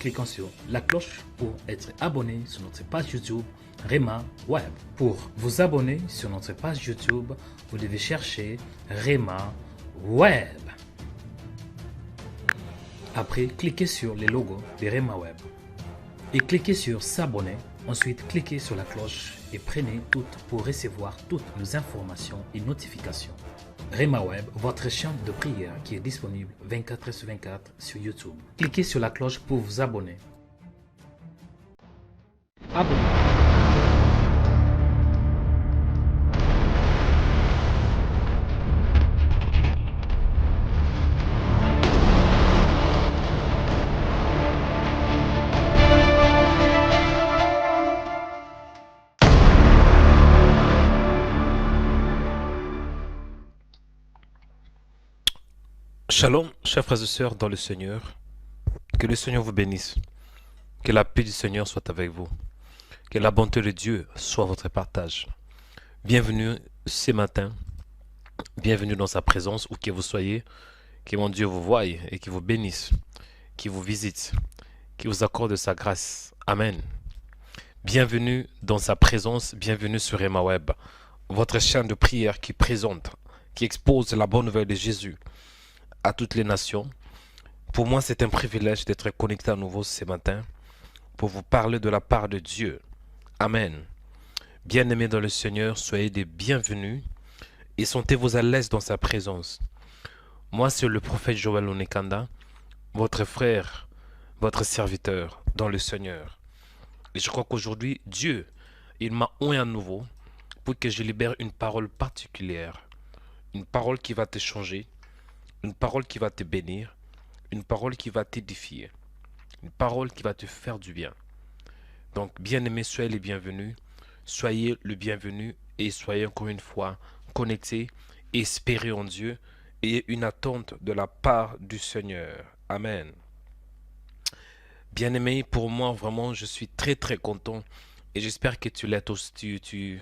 cliquant sur la cloche pour être abonné sur notre page YouTube Rema Web. Pour vous abonner sur notre page YouTube, vous devez chercher Rema Web. Après, cliquez sur le logo de Rema Web et cliquez sur s'abonner. Ensuite, cliquez sur la cloche et prenez toutes pour recevoir toutes nos informations et notifications. Rema Web, votre chaîne de prière qui est disponible 24/24 sur YouTube. Cliquez sur la cloche pour vous abonner. Abonnez. Shalom, chers frères et sœurs dans le Seigneur. Que le Seigneur vous bénisse. Que la paix du Seigneur soit avec vous. Que la bonté de Dieu soit votre partage. Bienvenue ce matin. Bienvenue dans sa présence où que vous soyez. Que mon Dieu vous voie et qu'il vous bénisse. Qu'il vous visite. Qu'il vous accorde sa grâce. Amen. Bienvenue dans sa présence. Bienvenue sur Rema Web. Votre chaîne de prière qui présente, qui expose la bonne nouvelle de Jésus à toutes les nations. Pour moi, c'est un privilège d'être connecté à nouveau ce matin pour vous parler de la part de Dieu. Amen. Bien-aimés dans le Seigneur, soyez des bienvenus et sentez-vous à l'aise dans sa présence. Moi, c'est le prophète Joël Onekanda, votre frère, votre serviteur dans le Seigneur. Et je crois qu'aujourd'hui, Dieu, il m'a oint à nouveau pour que je libère une parole particulière, une parole qui va te changer, une parole qui va te bénir, une parole qui va t'édifier, une parole qui va te faire du bien. Donc, bien-aimés, soyez les bienvenus, soyez le bienvenu et soyez encore une fois connectés, espérez en Dieu et une attente de la part du Seigneur. Amen. Bien-aimés, pour moi, vraiment, je suis très très content et j'espère que tu l'es aussi, tu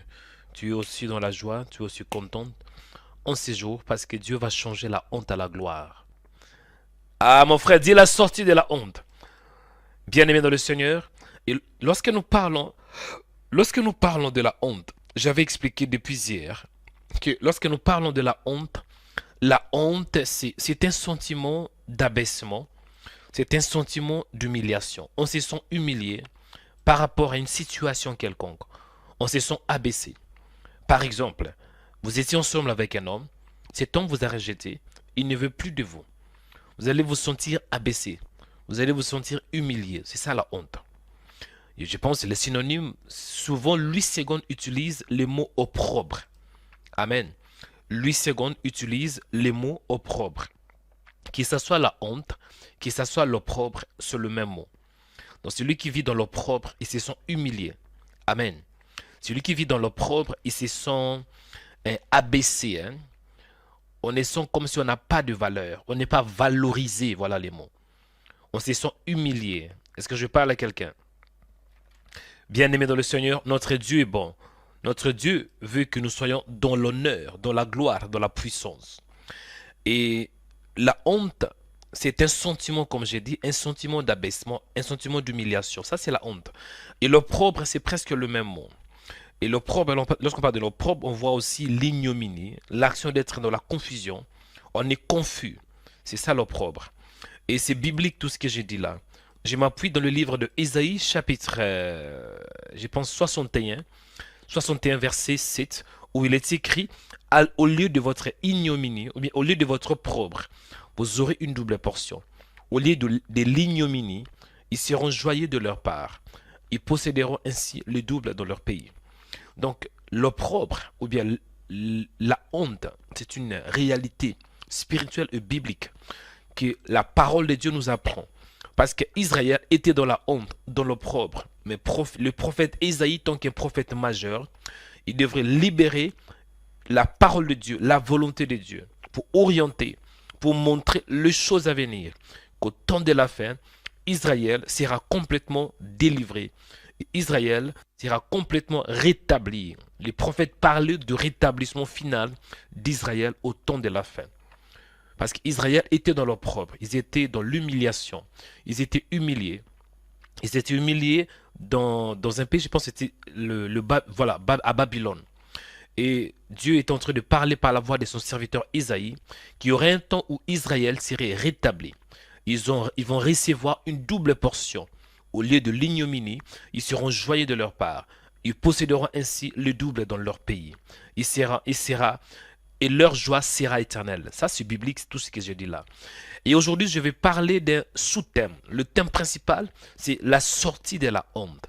es aussi dans la joie, tu es aussi contente en ces jours parce que Dieu va changer la honte à la gloire. Ah, mon frère, dis la sortie de la honte. Bien-aimé dans le Seigneur, et lorsque nous parlons de la honte, j'avais expliqué depuis hier que lorsque nous parlons de la honte, c'est un sentiment d'abaissement, c'est un sentiment d'humiliation. On se sent humilié par rapport à une situation quelconque. On se sent abaissé. Par exemple, vous étiez ensemble avec un homme, cet homme vous a rejeté, il ne veut plus de vous. Vous allez vous sentir abaissé, vous allez vous sentir humilié, c'est ça la honte. Et je pense que les synonymes, souvent Louis II utilise les mots opprobre. Amen. Louis II utilise les mots opprobre. Que ce soit la honte, que ce soit l'opprobre, c'est le même mot. Donc celui qui vit dans l'opprobre, il se sent humilié. Amen. Celui qui vit dans l'opprobre, il se sent abaissé. On est sent comme si on n'a pas de valeur. On n'est pas valorisé, voilà les mots. On se sent humilié. Est-ce que je parle à quelqu'un? Bien-aimé dans le Seigneur, notre Dieu est bon. Notre Dieu veut que nous soyons dans l'honneur, dans la gloire, dans la puissance. Et la honte, c'est un sentiment, comme j'ai dit, un sentiment d'abaissement, un sentiment d'humiliation. Ça, c'est la honte. Et l'opprobre, c'est presque le même mot. Et l'opprobre, lorsqu'on parle de l'opprobre, on voit aussi l'ignominie, l'action d'être dans la confusion. On est confus. C'est ça l'opprobre. Et c'est biblique tout ce que j'ai dit là. Je m'appuie dans le livre de Ésaïe, chapitre, je pense 61 verset 7, où il est écrit, au lieu de votre ignominie, ou bien au lieu de votre opprobre, vous aurez une double portion. Au lieu de l'ignominie, ils seront joyeux de leur part. Ils posséderont ainsi le double dans leur pays. Donc, l'opprobre, ou bien la honte, c'est une réalité spirituelle et biblique que la parole de Dieu nous apprend. Parce qu'Israël était dans la honte, dans l'opprobre. Mais le prophète Ésaïe, tant qu'un prophète majeur, il devrait libérer la parole de Dieu, la volonté de Dieu, pour orienter, pour montrer les choses à venir. Qu'au temps de la fin, Israël sera complètement délivré. Israël sera complètement rétabli. Les prophètes parlaient de rétablissement final d'Israël au temps de la fin. Parce qu'Israël était dans l'opprobre, ils étaient dans l'humiliation, ils étaient humiliés. Ils s'étaient humiliés dans un pays, je pense que c'était à Babylone. Et Dieu est en train de parler par la voix de son serviteur Isaïe, qu'il y aurait un temps où Israël serait rétabli. Ils vont recevoir une double portion. Au lieu de l'ignominie, ils seront joyeux de leur part. Ils posséderont ainsi le double dans leur pays. Et leur joie sera éternelle. Ça, c'est biblique, c'est tout ce que j'ai dit là. Et aujourd'hui, je vais parler d'un sous-thème. Le thème principal, c'est la sortie de la honte.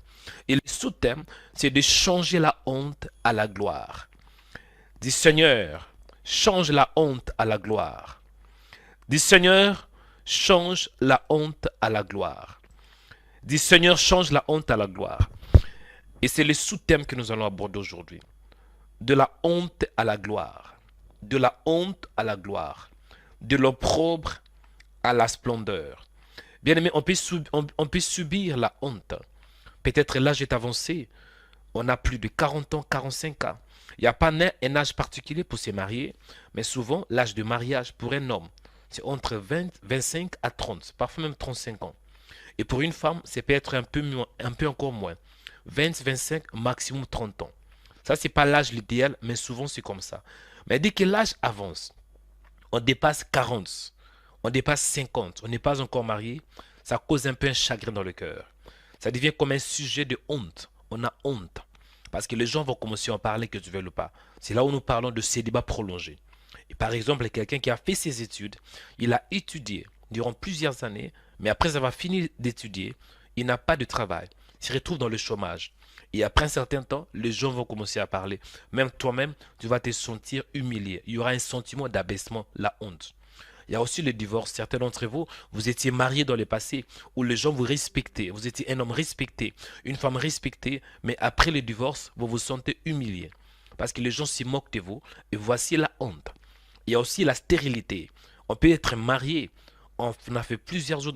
Et le sous-thème, c'est de changer la honte à la gloire. Dis Seigneur, change la honte à la gloire. Dis Seigneur, change la honte à la gloire. Dis Seigneur, change la honte à la gloire. Et c'est le sous-thème que nous allons aborder aujourd'hui. De la honte à la gloire. De la honte à la gloire. De l'opprobre à la splendeur. Bien aimé, on peut subir la honte. Peut-être l'âge est avancé. On a plus de 40 ans, 45 ans. Il n'y a pas un âge particulier pour se marier, mais souvent l'âge de mariage pour un homme, c'est entre 25 à 30, parfois même 35 ans. Et pour une femme, c'est peut-être un peu encore moins. 20, 25, maximum 30 ans. Ça, c'est pas l'âge idéal, mais souvent c'est comme ça. Mais dès que l'âge avance, on dépasse 40, on dépasse 50, on n'est pas encore marié, ça cause un peu un chagrin dans le cœur. Ça devient comme un sujet de honte. On a honte. Parce que les gens vont commencer à en parler que tu veux ou pas. C'est là où nous parlons de célibat prolongé. Et par exemple, quelqu'un qui a fait ses études, il a étudié durant plusieurs années, mais après avoir fini d'étudier, il n'a pas de travail. Il se retrouve dans le chômage. Et après un certain temps, les gens vont commencer à parler. Même toi-même, tu vas te sentir humilié. Il y aura un sentiment d'abaissement, la honte. Il y a aussi le divorce. Certains d'entre vous, vous étiez mariés dans le passé où les gens vous respectaient. Vous étiez un homme respecté, une femme respectée, mais après le divorce, vous vous sentez humilié. Parce que les gens s'y moquent de vous et voici la honte. Il y a aussi la stérilité. On peut être marié. On a fait plusieurs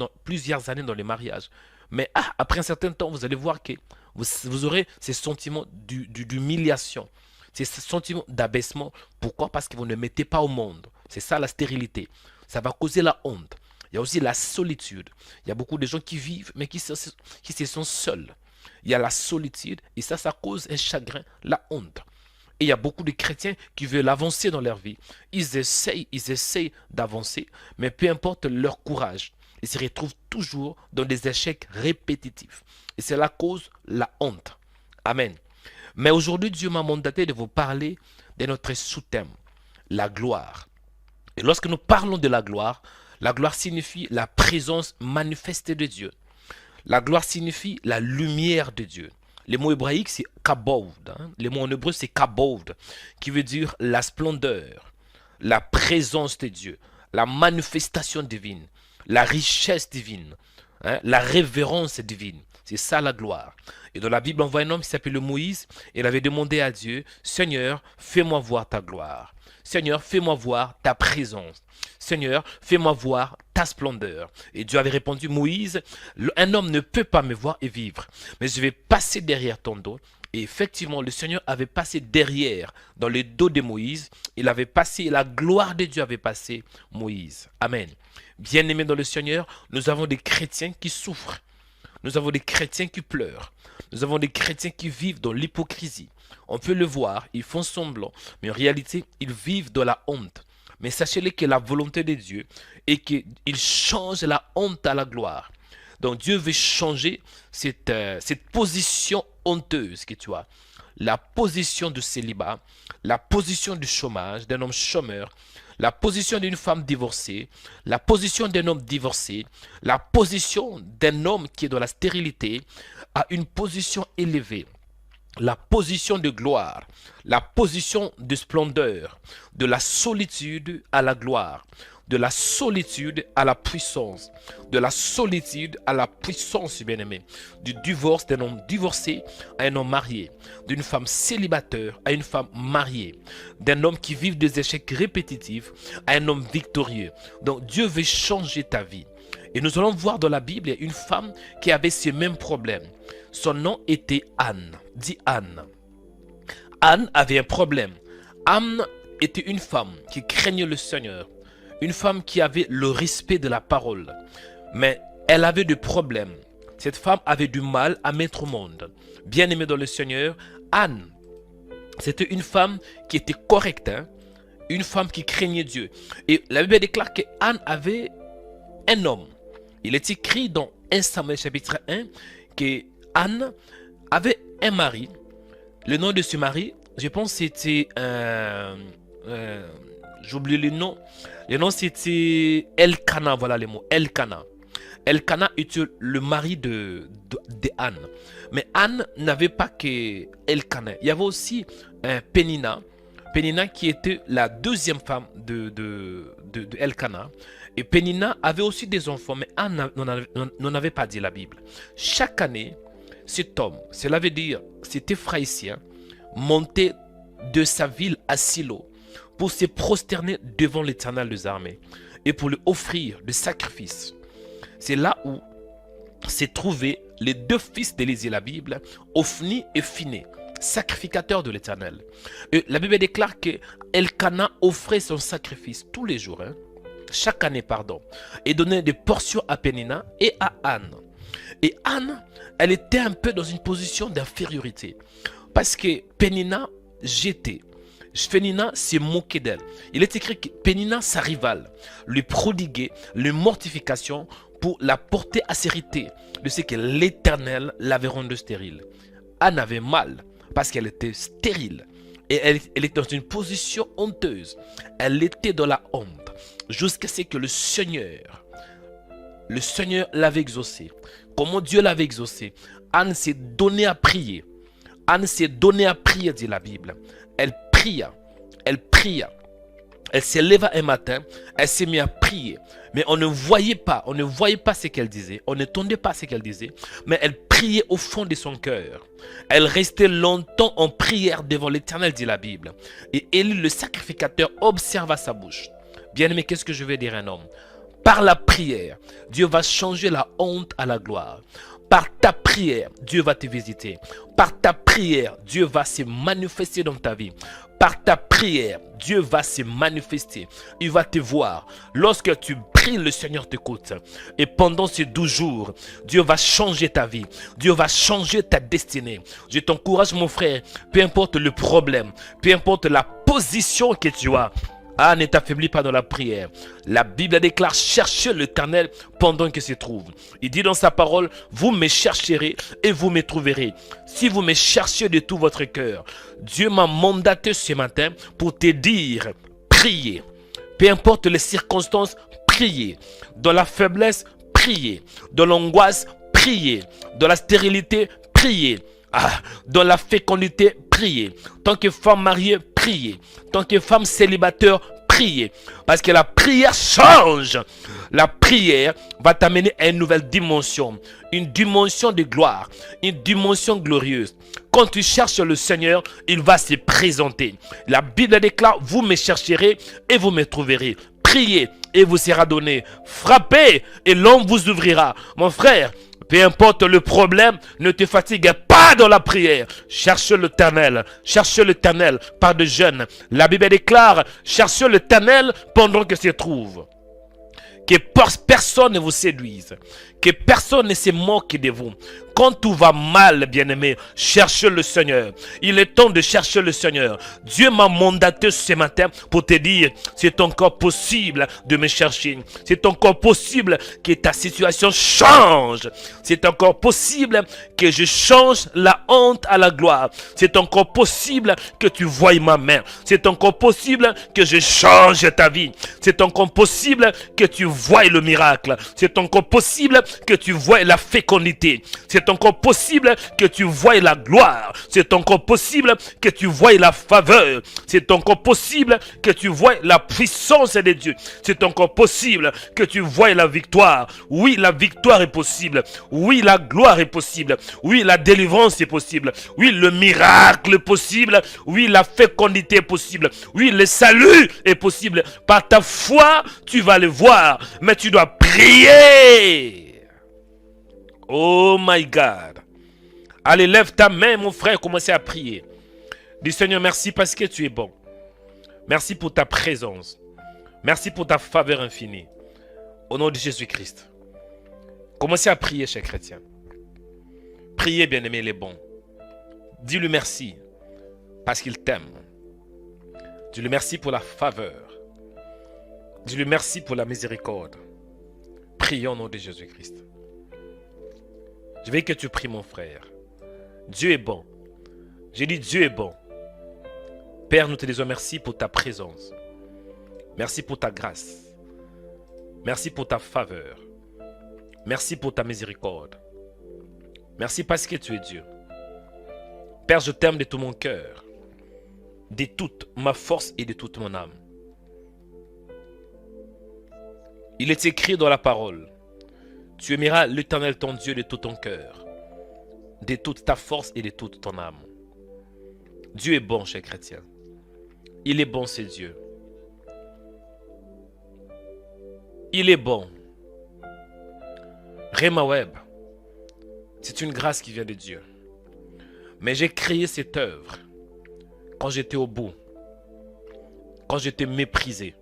années dans le mariage. Mais après un certain temps, vous allez voir que vous aurez ces sentiments d'humiliation. Ces sentiments d'abaissement. Pourquoi? Parce que vous ne mettez pas au monde. C'est ça la stérilité. Ça va causer la honte. Il y a aussi la solitude. Il y a beaucoup de gens qui vivent, mais qui se sentent seuls. Il y a la solitude, et ça cause un chagrin, la honte. Et il y a beaucoup de chrétiens qui veulent avancer dans leur vie. Ils essayent d'avancer, mais peu importe leur courage, ils se retrouvent toujours dans des échecs répétitifs. Et cela cause la honte. Amen. Mais aujourd'hui, Dieu m'a mandaté de vous parler de notre sous-thème, la gloire. Et lorsque nous parlons de la gloire signifie la présence manifeste de Dieu. La gloire signifie la lumière de Dieu. Le mot hébraïque, c'est kabod. Le mot en hébreu, c'est kabod, qui veut dire la splendeur, la présence de Dieu, la manifestation divine, la richesse divine, la révérence divine. C'est ça la gloire. Et dans la Bible, on voit un homme qui s'appelle Moïse. Il avait demandé à Dieu, Seigneur, fais-moi voir ta gloire. Seigneur, fais-moi voir ta présence. Seigneur, fais-moi voir ta splendeur. Et Dieu avait répondu, Moïse, un homme ne peut pas me voir et vivre, mais je vais passer derrière ton dos. Et effectivement, le Seigneur avait passé derrière, dans le dos de Moïse. Il avait passé, la gloire de Dieu avait passé Moïse. Amen. Bien-aimés dans le Seigneur, nous avons des chrétiens qui souffrent. Nous avons des chrétiens qui pleurent. Nous avons des chrétiens qui vivent dans l'hypocrisie. On peut le voir, ils font semblant, mais en réalité, ils vivent dans la honte. Mais sachez-le que la volonté de Dieu est qu'il change la honte à la gloire. Donc Dieu veut changer cette position honteuse que tu as. La position de célibat, la position du chômage, d'un homme chômeur, la position d'une femme divorcée, la position d'un homme divorcé, la position d'un homme qui est dans la stérilité à une position élevée. La position de gloire, la position de splendeur, de la solitude à la gloire, de la solitude à la puissance, de la solitude à la puissance, bien-aimé, du divorce d'un homme divorcé à un homme marié, d'une femme célibataire à une femme mariée, d'un homme qui vit des échecs répétitifs à un homme victorieux. Donc Dieu veut changer ta vie. Et nous allons voir dans la Bible une femme qui avait ce même problème. Son nom était Anne. Dis Anne. Anne avait un problème. Anne était une femme qui craignait le Seigneur. Une femme qui avait le respect de la parole. Mais elle avait des problèmes. Cette femme avait du mal à mettre au monde. Bien-aimée dans le Seigneur, Anne, c'était une femme qui était correcte, hein? Une femme qui craignait Dieu. Et la Bible déclare qu'Anne avait un homme. Il est écrit dans 1 Samuel chapitre 1 que Anne avait un mari. Le nom de ce mari, je pense que c'était... j'oublie le nom. Le nom c'était Elkana, voilà les mots. Elkana. Elkana était le mari de Anne. Mais Anne n'avait pas que Elkana. Il y avait aussi Pénina. Pénina qui était la deuxième femme de Elkana. Et Pénina avait aussi des enfants, mais Anne n'en avait pas dit la Bible. Chaque année, cet homme, cela veut dire cet Éphraïtien, montait de sa ville à Silo pour se prosterner devant l'Éternel des armées et pour lui offrir des sacrifices. C'est là où s'est trouvé les deux fils d'Élisée, la Bible, Ophni et Phiné, sacrificateurs de l'Éternel. Et la Bible déclare que Elkana offrait son sacrifice tous les jours, chaque année, et donnait des portions à Pénina et à Anne. Et Anne, elle était un peu dans une position d'infériorité parce que Pénina jetait. Pénina s'est moqué d'elle. Il est écrit que Pénina, sa rivale, lui prodiguait les mortifications pour la porter à s'hériter de ce que l'Éternel l'avait rendue stérile. Anne avait mal parce qu'elle était stérile et elle était dans une position honteuse. Elle était dans la honte jusqu'à ce que le Seigneur l'avait exaucé. Comment Dieu l'avait exaucé? Anne s'est donnée à prier. Anne s'est donnée à prier, dit la Bible. Elle pria. Elle se leva un matin, elle s'est mise à prier. Mais on ne voyait pas ce qu'elle disait. On n'entendait pas ce qu'elle disait. Mais elle priait au fond de son cœur. Elle restait longtemps en prière devant l'Éternel, dit la Bible. Et Élie, le sacrificateur, observa sa bouche. Bien-aimé, qu'est-ce que je vais dire à un homme? Par la prière, Dieu va changer la honte à la gloire. Par ta prière, Dieu va te visiter. Par ta prière, Dieu va se manifester dans ta vie. Par ta prière, Dieu va se manifester. Il va te voir. Lorsque tu pries, le Seigneur t'écoute. Et pendant ces 12 jours, Dieu va changer ta vie. Dieu va changer ta destinée. Je t'encourage, mon frère, peu importe le problème, peu importe la position que tu as, ne t'affaiblis pas dans la prière. La Bible déclare: cherchez l'Éternel pendant qu'il se trouve. Il dit dans sa parole: vous me chercherez et vous me trouverez. Si vous me cherchez de tout votre cœur. Dieu m'a mandaté ce matin pour te dire: priez. Peu importe les circonstances, priez. Dans la faiblesse, priez. Dans l'angoisse, priez. Dans la stérilité, priez. Dans la fécondité, priez. Tant que femme mariée, priez. Tant que femme célibataire, priez. Parce que la prière change. La prière va t'amener à une nouvelle dimension. Une dimension de gloire. Une dimension glorieuse. Quand tu cherches le Seigneur, il va se présenter. La Bible déclare: vous me chercherez et vous me trouverez. Priez et vous sera donné. Frappez et l'homme vous ouvrira. Mon frère, peu importe le problème, ne te fatigue pas dans la prière. Cherche l'Éternel par de jeûnes. La Bible déclare: cherchez l'Éternel pendant que se trouve. Que personne ne vous séduise. Que personne ne se moque de vous. Quand tout va mal, bien-aimé, cherchez le Seigneur. Il est temps de chercher le Seigneur. Dieu m'a mandaté ce matin pour te dire: c'est encore possible de me chercher. C'est encore possible que ta situation change. C'est encore possible que je change la honte à la gloire. C'est encore possible que tu voies ma main. C'est encore possible que je change ta vie. C'est encore possible que tu voies le miracle. C'est encore possible que tu voies la fécondité. C'est encore possible que tu voies la gloire. C'est encore possible que tu voies la faveur. C'est encore possible que tu voies la puissance de Dieu. C'est encore possible que tu voies la victoire. Oui, la victoire est possible. Oui, la gloire est possible. Oui, la délivrance est possible. Oui, le miracle est possible. Oui, la fécondité est possible. Oui, le salut est possible. Par ta foi, tu vas le voir. Mais tu dois prier. Oh my God. Allez, lève ta main, mon frère, commencez à prier. Dis: Seigneur, merci parce que tu es bon. Merci pour ta présence. Merci pour ta faveur infinie. Au nom de Jésus-Christ. Commencez à prier, chers chrétiens. Priez, bien-aimé, il est bon. Dis-lui merci parce qu'il t'aime. Dis-lui merci pour la faveur. Dis-lui merci pour la miséricorde. Prions au nom de Jésus-Christ. Je veux que tu pries, mon frère. Dieu est bon. J'ai dit Dieu est bon. Père, nous te disons merci pour ta présence. Merci pour ta grâce. Merci pour ta faveur. Merci pour ta miséricorde. Merci parce que tu es Dieu. Père, je t'aime de tout mon cœur, de toute ma force et de toute mon âme. Il est écrit dans la parole, tu aimeras l'Éternel ton Dieu de tout ton cœur, de toute ta force et de toute ton âme. Dieu est bon, cher chrétien. Il est bon, c'est Dieu. Il est bon. Rema Web, c'est une grâce qui vient de Dieu. Mais j'ai créé cette œuvre quand j'étais au bout, quand j'étais méprisé,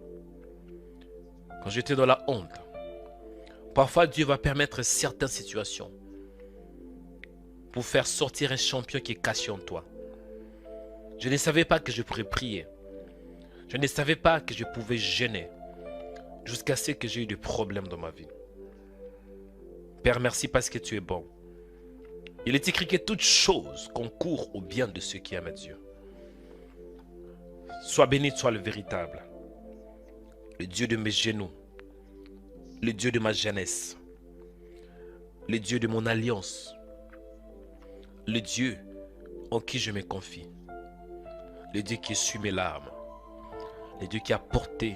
quand j'étais dans la honte. Parfois, Dieu va permettre certaines situations pour faire sortir un champion qui est caché en toi. Je ne savais pas que je pourrais prier. Je ne savais pas que je pouvais jeûner jusqu'à ce que j'ai eu des problèmes dans ma vie. Père, merci parce que tu es bon. Il est écrit que toute chose concourt au bien de ceux qui aiment Dieu. Sois béni, sois le véritable, le Dieu de mes genoux, le Dieu de ma jeunesse, le Dieu de mon alliance, le Dieu en qui je me confie, le Dieu qui essuie mes larmes, le Dieu qui a porté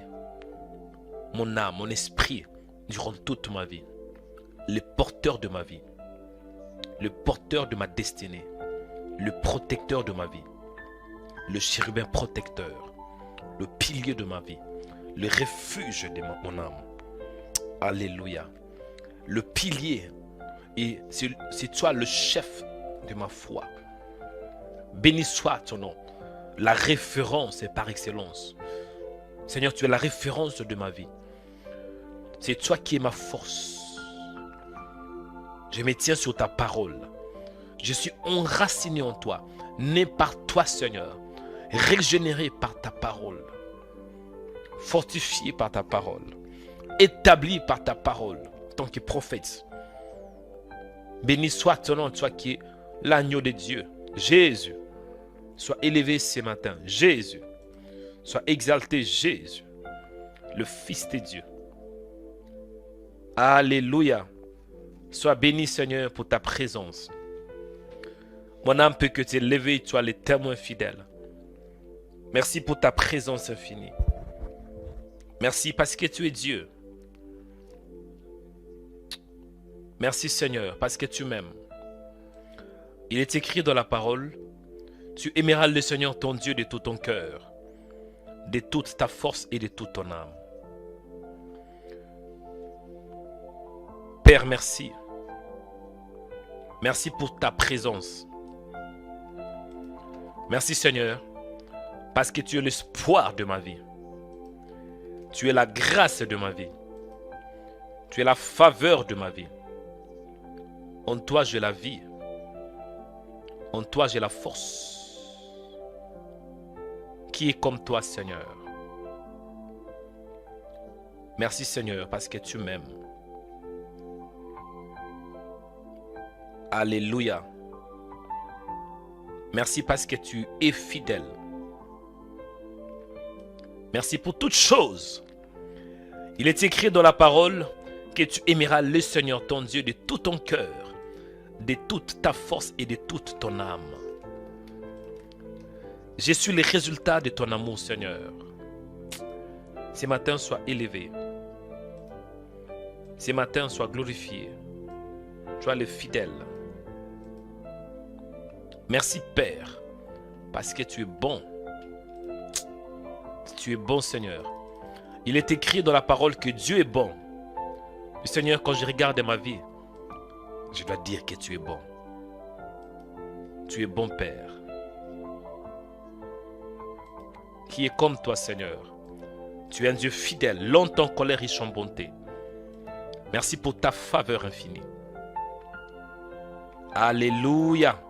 mon âme, mon esprit durant toute ma vie, le porteur de ma vie, le porteur de ma destinée, le protecteur de ma vie, le chérubin protecteur, le pilier de ma vie, le refuge de mon âme. Alléluia. Le pilier, et c'est toi le chef de ma foi. Béni soit ton nom. La référence par excellence. Seigneur, tu es la référence de ma vie. C'est toi qui es ma force. Je me tiens sur ta parole. Je suis enraciné en toi, né par toi, Seigneur, régénéré par ta parole, fortifié par ta parole, établi par ta parole, en tant que prophète. Béni soit ton nom, toi qui es l'agneau de Dieu. Jésus, sois élevé ce matin. Jésus, sois exalté. Jésus, le Fils de Dieu. Alléluia. Sois béni, Seigneur, pour ta présence. Mon âme peut que t'élever, toi, les témoins fidèles. Merci pour ta présence infinie. Merci parce que tu es Dieu. Merci, Seigneur, parce que tu m'aimes. Il est écrit dans la parole, tu aimeras le Seigneur ton Dieu de tout ton cœur, de toute ta force et de toute ton âme. Père, merci. Merci pour ta présence. Merci Seigneur, parce que tu es l'espoir de ma vie. Tu es la grâce de ma vie. Tu es la faveur de ma vie. En toi, j'ai la vie. En toi, j'ai la force. Qui est comme toi, Seigneur? Merci Seigneur, parce que tu m'aimes. Alléluia. Merci parce que tu es fidèle. Merci pour toutes choses. Il est écrit dans la parole que tu aimeras le Seigneur ton Dieu de tout ton cœur, de toute ta force et de toute ton âme. Je suis le résultat de ton amour, Seigneur. Ce matin, sois élevé. Ce matin, sois glorifié. Sois le fidèle. Merci Père, parce que tu es bon. Tu es bon Seigneur. Il est écrit dans la parole que Dieu est bon. Et Seigneur, quand je regarde ma vie, je dois dire que tu es bon. Tu es bon Père. Qui est comme toi Seigneur. Tu es un Dieu fidèle, longtemps colère, riche en bonté. Merci pour ta faveur infinie. Alléluia.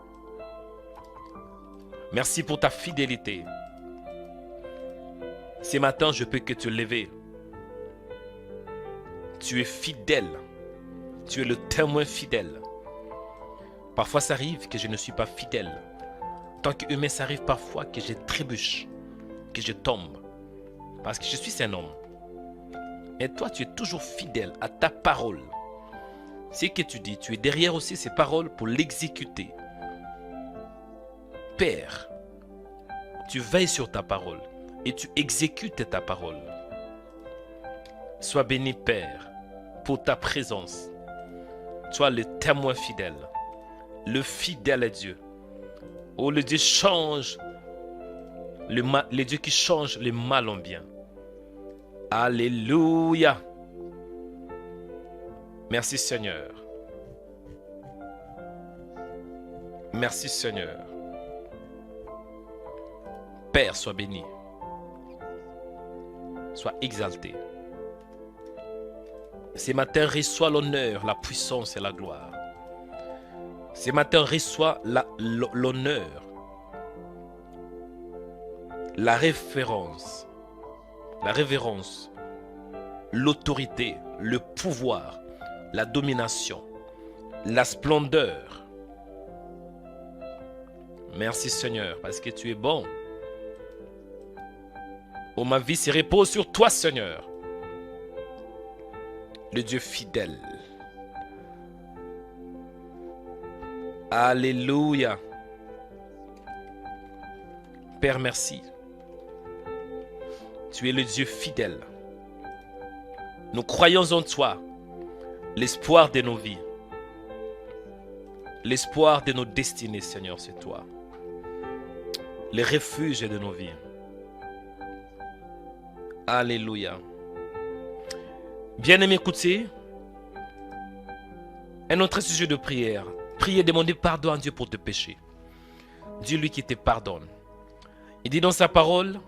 Merci pour ta fidélité. Ce matin, je peux que te lever. Tu es fidèle. Tu es le témoin fidèle. Parfois, ça arrive que je ne suis pas fidèle. Tant qu'humain, ça arrive parfois que je trébuche, que je tombe. Parce que je suis un homme. Et toi, tu es toujours fidèle à ta parole. Ce que tu dis, tu es derrière aussi ces paroles pour l'exécuter. Père, tu veilles sur ta parole et tu exécutes ta parole. Sois béni, Père, pour ta présence. Sois le témoin fidèle, le fidèle Dieu. Oh, le Dieu change, le Dieu qui change le mal en bien. Alléluia. Merci Seigneur. Merci Seigneur. Père, sois béni. Sois exalté. Ce matin, reçois l'honneur, la puissance et la gloire. Ce matin, reçois l'honneur, la révérence, l'autorité, le pouvoir, la domination, la splendeur. Merci Seigneur, parce que tu es bon. Oh, ma vie se repose sur toi, Seigneur. Le Dieu fidèle. Alléluia. Père, merci. Tu es le Dieu fidèle. Nous croyons en toi, l'espoir de nos vies. L'espoir de nos destinées, Seigneur, c'est toi. Le refuge de nos vies. Alléluia. Bien-aimé, écoutez, un autre sujet de prière. Priez, demandez pardon à Dieu pour tes péchés. Dis-lui qu'il te pardonne. Il dit dans sa parole,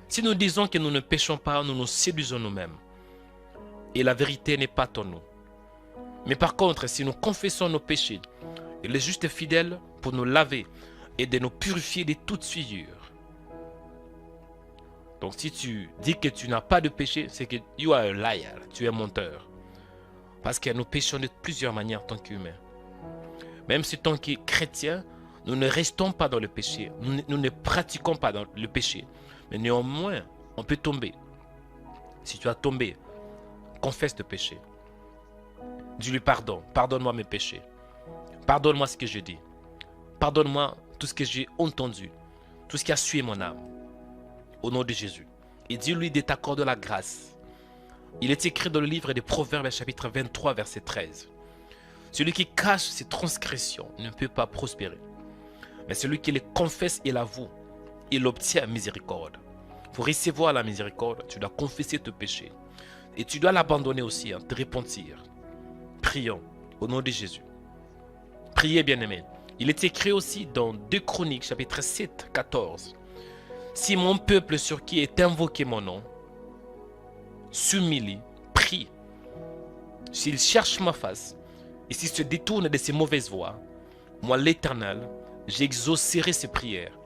si nous disons que nous ne péchons pas, nous nous séduisons nous-mêmes. Et la vérité n'est pas en nous. Mais par contre, si nous confessons nos péchés, il est juste fidèle pour nous laver et de nous purifier de toute souillure. Donc si tu dis que tu n'as pas de péché, c'est que you are a liar, tu es un menteur. Parce que nous péchons de plusieurs manières en tant qu'humains. Même si tant que chrétiens, nous ne restons pas dans le péché. Nous ne pratiquons pas dans le péché. Mais néanmoins, on peut tomber. Si tu as tombé, confesse tes péchés. Dis-lui pardon. Pardonne-moi mes péchés. Pardonne-moi ce que je dis. Pardonne-moi tout ce que j'ai entendu. Tout ce qui a sué mon âme. Au nom de Jésus. Et dis-lui de t'accorder la grâce. Il est écrit dans le livre des Proverbes, chapitre 23, verset 13. Celui qui cache ses transgressions ne peut pas prospérer. Mais celui qui les confesse et l'avoue, il obtient miséricorde. Pour recevoir la miséricorde, tu dois confesser tes péchés. Et tu dois l'abandonner aussi, te repentir. Prions au nom de Jésus. Priez, bien-aimés. Il est écrit aussi dans 2 Chroniques, chapitre 7, 14. Si mon peuple sur qui est invoqué mon nom s'humilie, prie, s'il cherche ma face et s'il se détourne de ses mauvaises voies, moi l'Éternel, j'exaucerai ses prières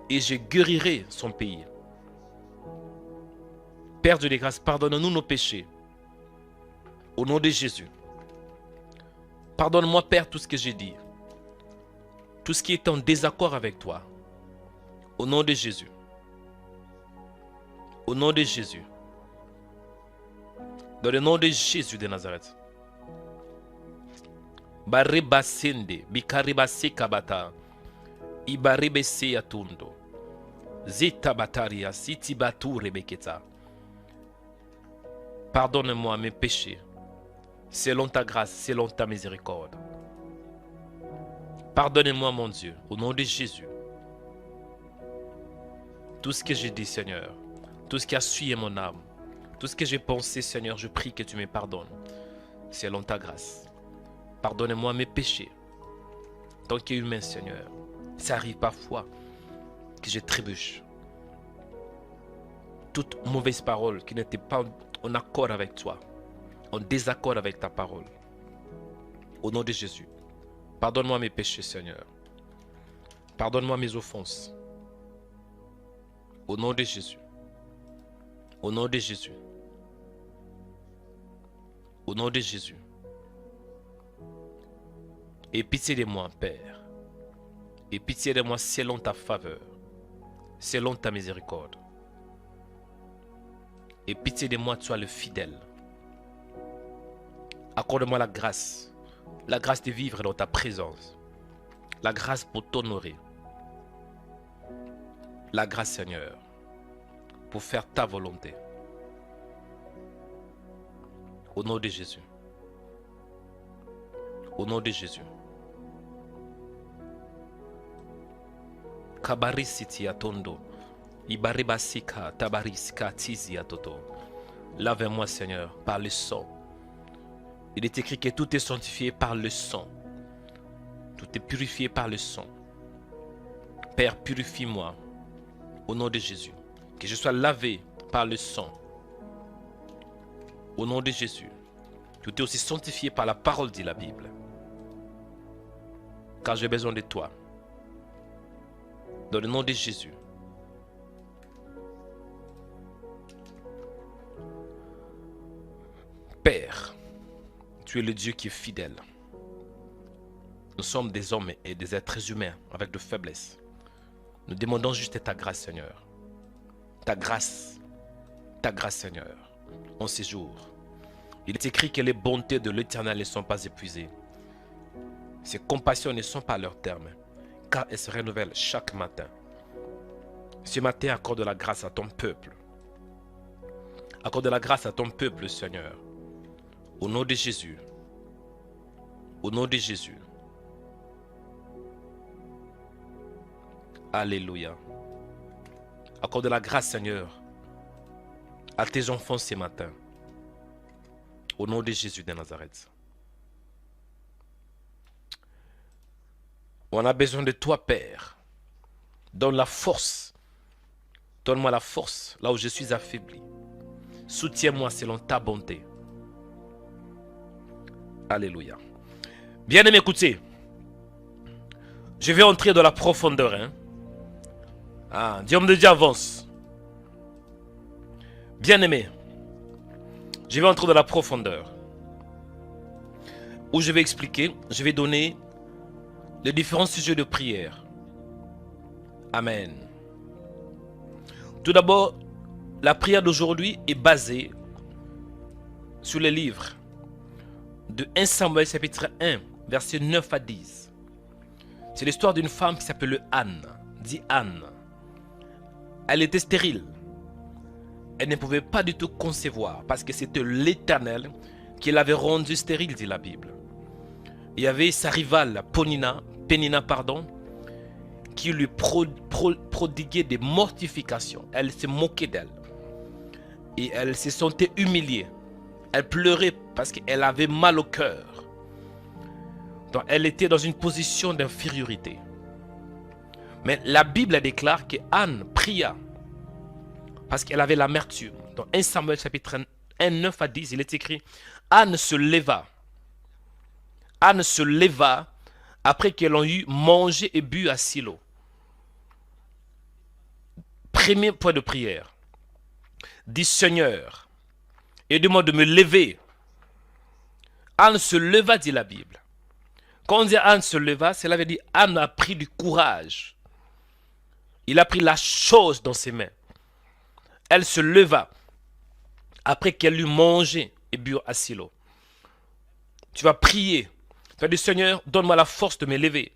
et je guérirai son pays. Père de grâce, pardonne-nous nos péchés. Au nom de Jésus. Pardonne-moi, Père, tout ce que j'ai dit. Tout ce qui est en désaccord avec toi. Au nom de Jésus. Au nom de Jésus. Dans le nom de Jésus de Nazareth. Bariba sende, bikariba sekabata, ibaribe seyatundo, zeta bataria, siti batu rebeketa. Pardonne-moi mes péchés, selon ta grâce, selon ta miséricorde. Pardonne-moi mon Dieu, au nom de Jésus. Tout ce que j'ai dit, Seigneur, tout ce qui a souillé mon âme, tout ce que j'ai pensé, Seigneur, je prie que tu me pardonnes, selon ta grâce. Pardonne-moi mes péchés. Tant qu'humain, Seigneur, ça arrive parfois que je trébuche. Toute mauvaise parole qui n'était pas en accord avec toi, en désaccord avec ta parole. Au nom de Jésus, Pardonne-moi mes péchés, Seigneur. Pardonne-moi mes offenses. Au nom de Jésus. Au nom de Jésus. Au nom de Jésus. Aie pitié de moi, Père. Aie pitié de moi selon ta faveur, selon ta miséricorde. Aie pitié de moi, tu es le fidèle. Accorde-moi la grâce de vivre dans ta présence, la grâce pour t'honorer, la grâce, Seigneur, pour faire ta volonté. Au nom de Jésus. Au nom de Jésus. Kabarisiti atondo. Ibaribasika tabarisika tizi atoto. Lave-moi, Seigneur, par le sang. Il est écrit que tout est sanctifié par le sang. Tout est purifié par le sang. Père, purifie-moi au nom de Jésus. Que je sois lavé par le sang. Au nom de Jésus. Tout est aussi sanctifié par la parole, dit la Bible. Car j'ai besoin de toi. Dans le nom de Jésus. Père, tu es le Dieu qui est fidèle. Nous sommes des hommes et des êtres humains avec de faiblesses. Nous demandons juste ta grâce, Seigneur. Ta grâce, Seigneur, en ces jours. Il est écrit que les bontés de l'Éternel ne sont pas épuisées. Ses compassions ne sont pas à leur terme, car elles se renouvellent chaque matin. Ce matin, accorde la grâce à ton peuple. Accorde la grâce à ton peuple, Seigneur. Au nom de Jésus. Au nom de Jésus. Alléluia. Accorde la grâce, Seigneur, à tes enfants ce matin. Au nom de Jésus de Nazareth. On a besoin de toi, Père. Donne la force. Donne-moi la force là où je suis affaibli. Soutiens-moi selon ta bonté. Alléluia. Bien-aimé, écoutez. Je vais entrer dans la profondeur. Dieu de Dieu avance. Bien-aimé. Je vais entrer dans la profondeur. Où je vais expliquer, je vais donner les différents sujets de prière. Amen. Tout d'abord, la prière d'aujourd'hui est basée sur les livres de 1 Samuel chapitre 1, versets 9 à 10. C'est l'histoire d'une femme qui s'appelle Anne, dit Anne. Elle était stérile. Elle ne pouvait pas du tout concevoir parce que c'était l'Éternel qui l'avait rendue stérile, dit la Bible. Il y avait sa rivale Pénina, qui lui prodiguait des mortifications. Elle se moquait d'elle. Et elle se sentait humiliée. Elle pleurait parce qu'elle avait mal au cœur. Donc elle était dans une position d'infériorité. Mais la Bible déclare que Anne pria parce qu'elle avait l'amertume. Dans 1 Samuel chapitre 1, 9 à 10, il est écrit, Anne se leva. Anne se leva après qu'elle ait eu mangé et bu à Silo. Premier point de prière. Dis Seigneur, aide-moi de me lever. Anne se leva, dit la Bible. Quand on dit Anne se leva, cela veut dire Anne a pris du courage. Il a pris la chose dans ses mains. Elle se leva après qu'elle eut mangé et bu à Silo. Tu vas prier. Tu vas dire Seigneur, donne-moi la force de me lever.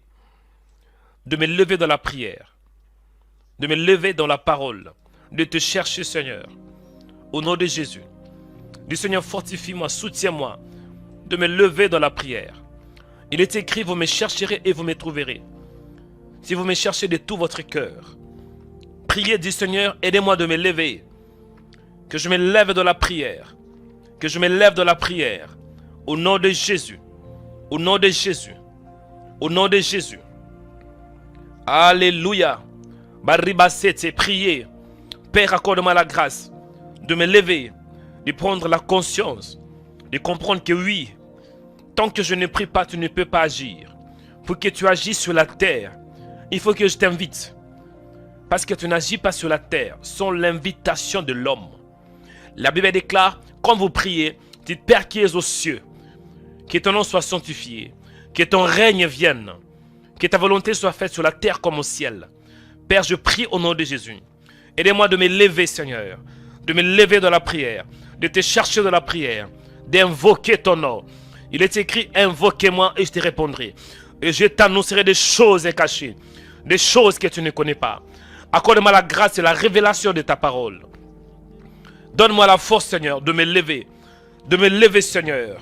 De me lever dans la prière. De me lever dans la parole. De te chercher, Seigneur. Au nom de Jésus. Dis Seigneur, fortifie-moi, soutiens-moi. De me lever dans la prière. Il est écrit, vous me chercherez et vous me trouverez. Si vous me cherchez de tout votre cœur. Priez, dis Seigneur, aidez-moi de me lever. Que je me lève dans la prière. Que je me lève dans la prière. Au nom de Jésus. Au nom de Jésus. Au nom de Jésus. Alléluia. Baribasete, priez. Père, accorde-moi la grâce de me lever, de prendre la conscience, de comprendre que oui, tant que je ne prie pas, tu ne peux pas agir. pour que tu agisses sur la terre, il faut que je t'invite. Parce que tu n'agis pas sur la terre sans l'invitation de l'homme. La Bible déclare, quand vous priez, dites Père qui es aux cieux, que ton nom soit sanctifié, que ton règne vienne, que ta volonté soit faite sur la terre comme au ciel. Père, je prie au nom de Jésus. Aidez-moi de me lever, Seigneur, de me lever dans la prière, de te chercher dans la prière, d'invoquer ton nom. Il est écrit, invoquez-moi et je te répondrai. Et je t'annoncerai des choses cachées, des choses que tu ne connais pas. Accorde-moi la grâce et la révélation de ta parole. Donne-moi la force, Seigneur, de me lever, Seigneur,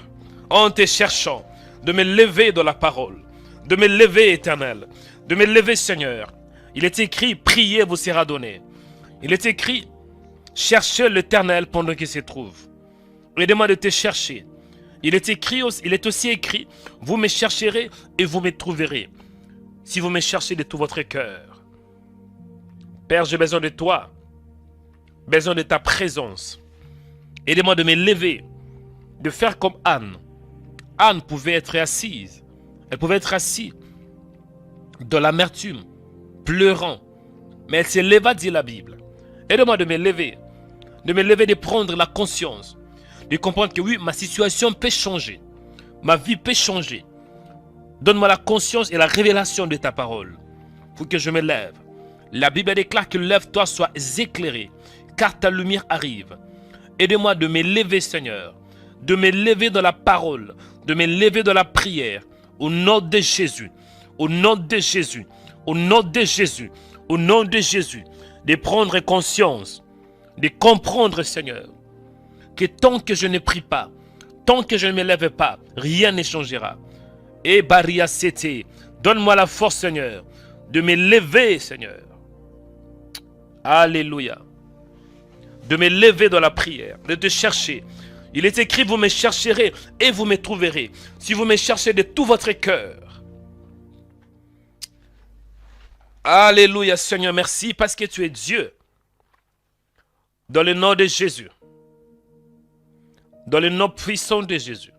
en te cherchant, de me lever dans la parole, de me lever, Éternel, de me lever, Seigneur. Il est écrit, priez, vous sera donné. Il est écrit, cherchez l'Éternel pendant qu'il se trouve. Aidez-moi de te chercher. Il est aussi écrit, vous me chercherez et vous me trouverez. Si vous me cherchez de tout votre cœur. Père, j'ai besoin de toi. Besoin de ta présence. Aidez-moi de me lever. De faire comme Anne. Anne pouvait être assise. Elle pouvait être assise dans l'amertume, pleurant. Mais elle se leva, dit la Bible. Aide-moi de me lever. De prendre la conscience. De comprendre que oui, ma situation peut changer. Ma vie peut changer. Donne-moi la conscience et la révélation de ta parole. Pour que je me lève. La Bible déclare que lève-toi, sois éclairé, car ta lumière arrive. Aide-moi de me lever, Seigneur. De me lever dans la parole. De me lever dans la prière. Au nom de Jésus. Au nom de Jésus. Au nom de Jésus. Au nom de Jésus. De prendre conscience. De comprendre, Seigneur, que tant que je ne prie pas, tant que je ne me lève pas, rien ne changera. Et Baria Sete, donne-moi la force, Seigneur, de me lever, Seigneur. Alléluia. De me lever dans la prière, de te chercher. Il est écrit, vous me chercherez et vous me trouverez. Si vous me cherchez de tout votre cœur. Alléluia, Seigneur, merci parce que tu es Dieu. Dans le nom de Jésus. Dans le nom puissant de Jésus.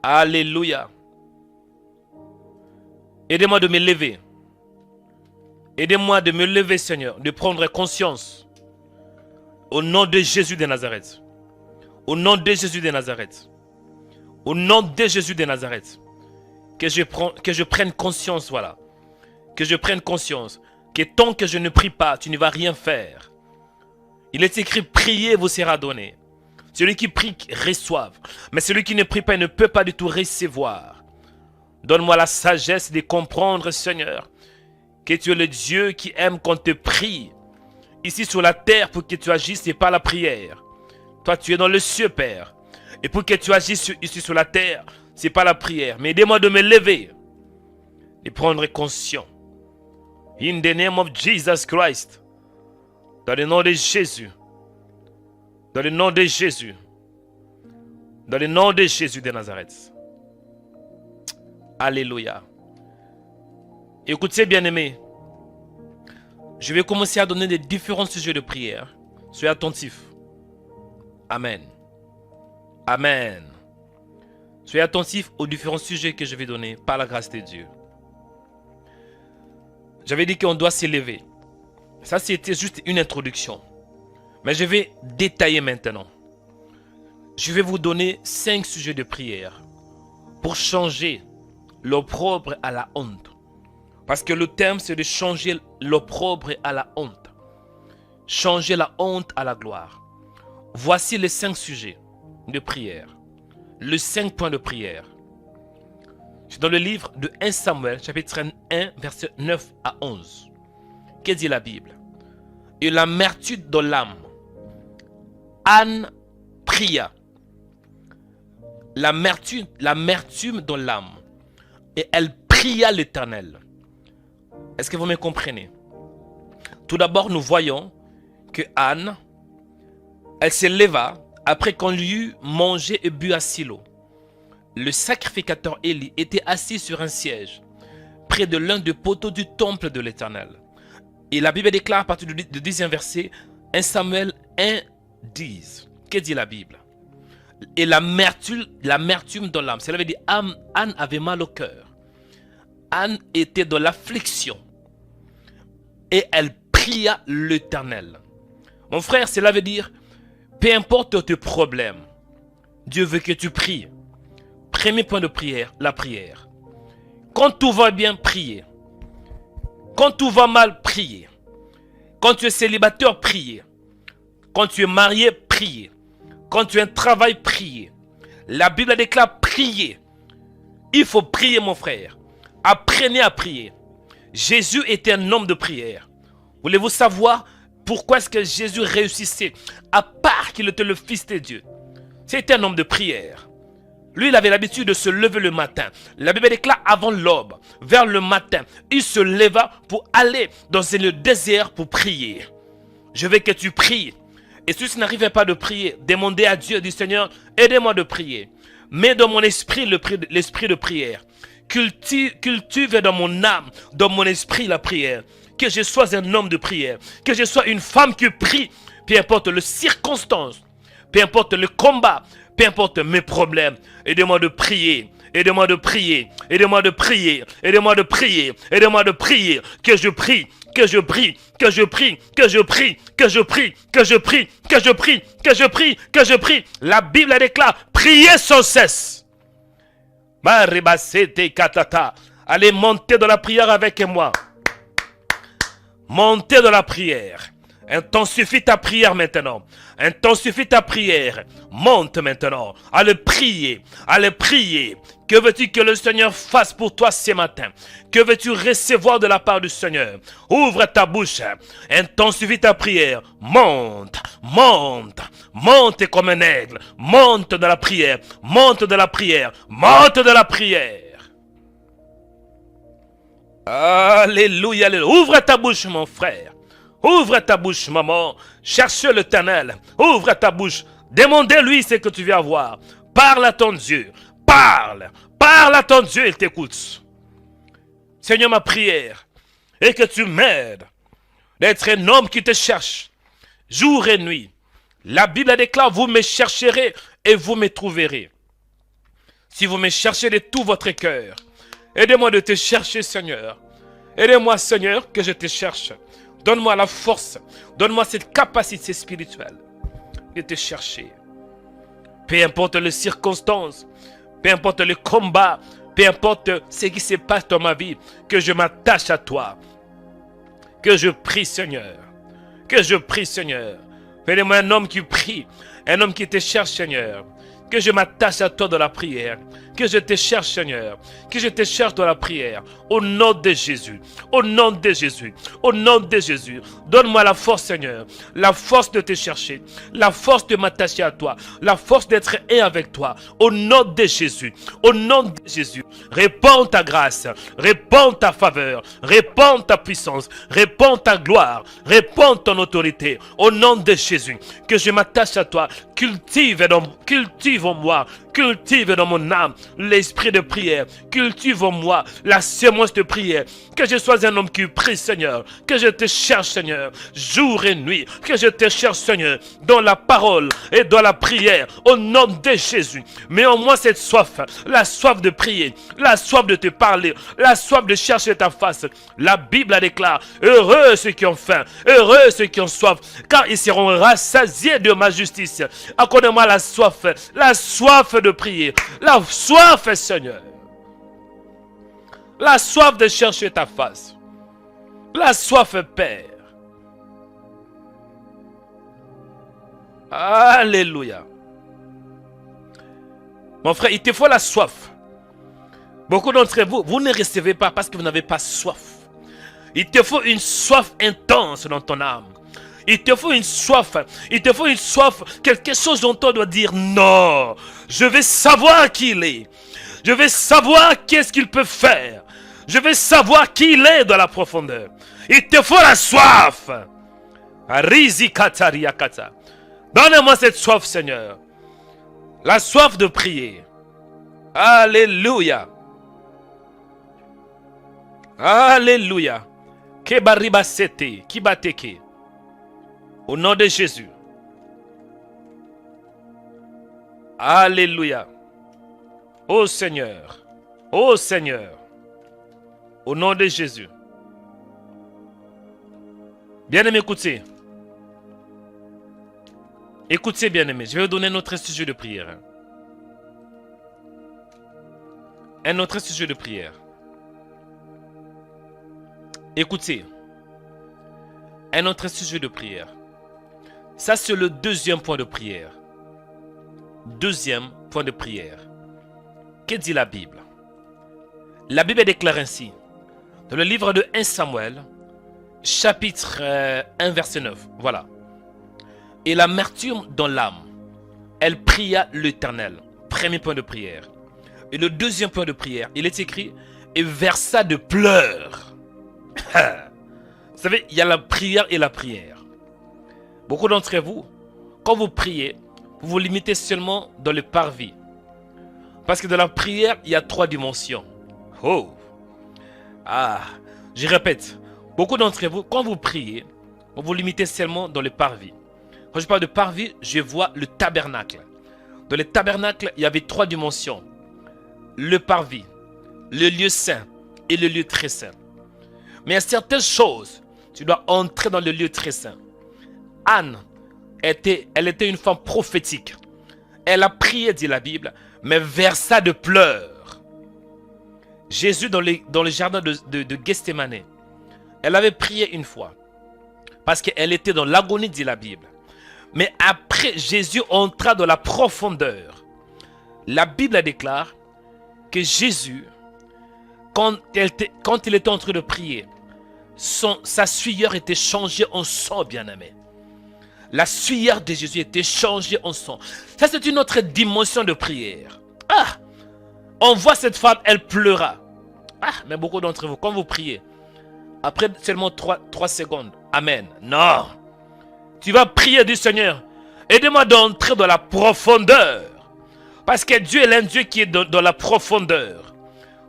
Alléluia. Aidez-moi de me lever. Aidez-moi de me lever, Seigneur, de prendre conscience. Au nom de Jésus de Nazareth. Au nom de Jésus de Nazareth. Au nom de Jésus de Nazareth. Que je prenne conscience, voilà. Que je prenne conscience que tant que je ne prie pas, tu ne vas rien faire. Il est écrit, priez, vous sera donné. Celui qui prie, reçoive. Mais celui qui ne prie pas, il ne peut pas du tout recevoir. Donne-moi la sagesse de comprendre, Seigneur, que tu es le Dieu qui aime qu'on te prie. Ici sur la terre, pour que tu agisses, ce n'est pas la prière. Toi, tu es dans le ciel, Père. Et pour que tu agisses ici sur la terre, ce n'est pas la prière. Mais aidez-moi de me lever, de prendre conscience. In the name of Jesus Christ. Dans le nom de Jésus. Dans le nom de Jésus. Dans le nom de Jésus de Nazareth. Alléluia. Écoutez, bien-aimés. Je vais commencer à donner des différents sujets de prière. Soyez attentifs. Amen. Amen. Soyez attentifs aux différents sujets que je vais donner par la grâce de Dieu. J'avais dit qu'on doit s'élever. Ça, c'était juste une introduction. Mais je vais détailler maintenant. Je vais vous donner 5 sujets de prière pour changer l'opprobre à la honte. Parce que le terme, c'est de changer l'opprobre à la honte. Changer la honte à la gloire. Voici les 5 sujets de prière. Les 5 points de prière. C'est dans le livre de 1 Samuel, chapitre 1, verset 9 à 11. Que dit la Bible? Et l'amertume dans l'âme. Anne pria. L'amertume dans l'âme. Et elle pria l'Éternel. Est-ce que vous me comprenez? Tout d'abord, nous voyons que Anne, elle se leva après qu'on lui eut mangé et bu à Silo. Le sacrificateur Élie était assis sur un siège, près de l'un des poteaux du temple de l'Éternel. Et la Bible déclare à partir du 10e verset, 1 Samuel 1, 10. Que dit la Bible? et l'amertume dans l'âme. Cela veut dire Anne avait mal au cœur. Anne était dans l'affliction. Et elle pria l'Éternel. Mon frère, cela veut dire, peu importe tes problèmes, Dieu veut que tu pries. Premier point de prière, la prière. Quand tout va bien, prier. Quand tout va mal, prier. Quand tu es célibataire, prier. Quand tu es marié, prier. Quand tu as un travail, prier. La Bible déclare prier. Il faut prier, mon frère. Apprenez à prier. Jésus était un homme de prière. Voulez-vous savoir pourquoi est-ce que Jésus réussissait? À part qu'il était le Fils de Dieu. C'était un homme de prière. Lui, il avait l'habitude de se lever le matin. La Bible déclare avant l'aube, vers le matin, il se leva pour aller dans le désert pour prier. Je veux que tu pries. Et si tu n'arrivais pas de prier, demandez à Dieu, dis Seigneur, aidez-moi de prier. Mets dans mon esprit l'esprit de prière. Cultive dans mon âme, dans mon esprit la prière. Que je sois un homme de prière. Que je sois une femme qui prie. Peu importe les circonstances. Peu importe le combat. Peu importe mes problèmes. Aidez-moi de prier. Aidez-moi de prier. Aidez-moi de prier. Aidez-moi de prier. Aidez-moi de prier. Que je prie. Que je prie. Que je prie. Que je prie. Que je prie. Que je prie. Que je prie. Que je prie. Que je prie. La Bible déclare. Priez sans cesse. Allez, montez dans la prière avec moi. Montez dans la prière. Intensifie ta prière maintenant. Intensifie ta prière. Monte maintenant. Allez prier. Allez prier. Que veux-tu que le Seigneur fasse pour toi ce matin? Que veux-tu recevoir de la part du Seigneur? Ouvre ta bouche. Intensifie ta prière. Monte. Monte. Monte comme un aigle. Monte dans la prière. Monte dans la prière. Monte dans la prière. Alléluia, alléluia. Ouvre ta bouche, mon frère. Ouvre ta bouche, maman. Cherche l'Éternel. Ouvre ta bouche. Demandez-lui ce que tu veux avoir. Parle à ton Dieu. Parle. Parle à ton Dieu, il t'écoute. Seigneur, ma prière est que tu m'aides d'être un homme qui te cherche jour et nuit. La Bible déclare, vous me chercherez et vous me trouverez. Si vous me cherchez de tout votre cœur, aidez-moi de te chercher, Seigneur. Aidez-moi, Seigneur, que je te cherche. Donne-moi la force. Donne-moi cette capacité spirituelle de te chercher. Peu importe les circonstances, peu importe le combat, peu importe ce qui se passe dans ma vie, que je m'attache à toi. Que je prie, Seigneur. Que je prie, Seigneur. Fais-moi un homme qui prie, un homme qui te cherche, Seigneur. Que je m'attache à toi dans la prière. Que je te cherche, Seigneur. Que je te cherche dans la prière. Au nom de Jésus. Au nom de Jésus. Au nom de Jésus. Donne-moi la force, Seigneur. La force de te chercher. La force de m'attacher à toi. La force d'être un avec toi. Au nom de Jésus. Au nom de Jésus. Répands ta grâce. Répands ta faveur. Répands ta puissance. Répands ta gloire. Répands ton autorité. Au nom de Jésus. Que je m'attache à toi. Cultive en moi. Cultive dans mon âme l'esprit de prière. Cultive en moi la sémence de prière. Que je sois un homme qui prie, Seigneur. Que je te cherche, Seigneur, jour et nuit. Que je te cherche, Seigneur, dans la parole et dans la prière. Au nom de Jésus. Mets en moi cette soif. La soif de prier. La soif de te parler. La soif de chercher ta face. La Bible déclare, heureux ceux qui ont faim. Heureux ceux qui ont soif. Car ils seront rassasiés de ma justice. Accorde-moi la soif de prier, la soif, Seigneur, la soif de chercher ta face, la soif, Père. Alléluia. Mon frère, il te faut la soif. Beaucoup d'entre vous, vous ne recevez pas parce que vous n'avez pas soif. Il te faut une soif intense dans ton âme. Il te faut une soif, quelque chose dont on doit dire non. Je vais savoir qui il est. Je vais savoir qu'est-ce qu'il peut faire. Je vais savoir qui il est dans la profondeur. Il te faut la soif. Donne-moi cette soif, Seigneur. La soif de prier. Alléluia. Alléluia. Kebaribasete, kibateke. Au nom de Jésus. Alléluia. Ô Seigneur. Ô Seigneur. Au nom de Jésus. Bien-aimés, écoutez. Écoutez, bien-aimés. Je vais vous donner un autre sujet de prière. Un autre sujet de prière. Écoutez. Un autre sujet de prière. Ça, c'est le deuxième point de prière. Deuxième point de prière. Que dit la Bible? La Bible déclare ainsi, dans le livre de 1 Samuel, chapitre 1, verset 9. Voilà. Et l'amertume dans l'âme, elle pria l'Éternel. Premier point de prière. Et le deuxième point de prière, il est écrit, et versa de pleurs. Vous savez, il y a la prière et la prière. Beaucoup d'entre vous, quand vous priez, vous vous limitez seulement dans le parvis. Parce que dans la prière, il y a 3 dimensions. Oh! Ah! Je répète, beaucoup d'entre vous, quand vous priez, vous vous limitez seulement dans le parvis. Quand je parle de parvis, je vois le tabernacle. Dans le tabernacle, il y avait 3 dimensions. Le parvis, le lieu saint et le lieu très saint. Mais il y a certaines choses, tu dois entrer dans le lieu très saint. Anne, elle était une femme prophétique. Elle a prié, dit la Bible, mais versa de pleurs. Jésus, dans le jardin de Gethsémane, elle avait prié une fois. Parce qu'elle était dans l'agonie, dit la Bible. Mais après, Jésus entra dans la profondeur. La Bible déclare que Jésus, quand il était en train de prier, sa sueur était changée en sang, bien-aimé. La sueur de Jésus était changée en sang. Ça, c'est une autre dimension de prière. Ah! On voit cette femme, elle pleura. Ah! Mais beaucoup d'entre vous, quand vous priez, après seulement 3 secondes, Amen. Non! Tu vas prier du Seigneur. Aidez-moi d'entrer dans la profondeur. Parce que Dieu est un Dieu qui est dans la profondeur.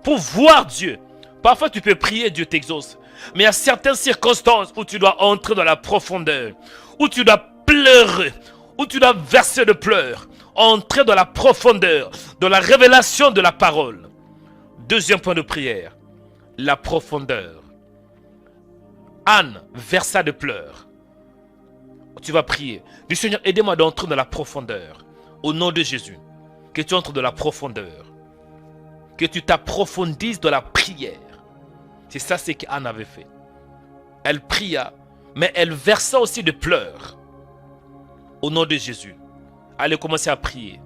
Pour voir Dieu. Parfois tu peux prier, Dieu t'exauce. Mais il y a certaines circonstances où tu dois entrer dans la profondeur. Où tu dois pleurer. Où tu dois verser de pleurs. Entrer dans la profondeur. Dans la révélation de la parole. Deuxième point de prière. La profondeur. Anne versa de pleurs. Tu vas prier. Du Seigneur, aidez-moi d'entrer dans la profondeur. Au nom de Jésus. Que tu entres dans la profondeur. Que tu t'approfondisses dans la prière. C'est ça ce qu'Anne avait fait. Elle pria, mais elle versa aussi de pleurs. Au nom de Jésus. Allez commencer à prier.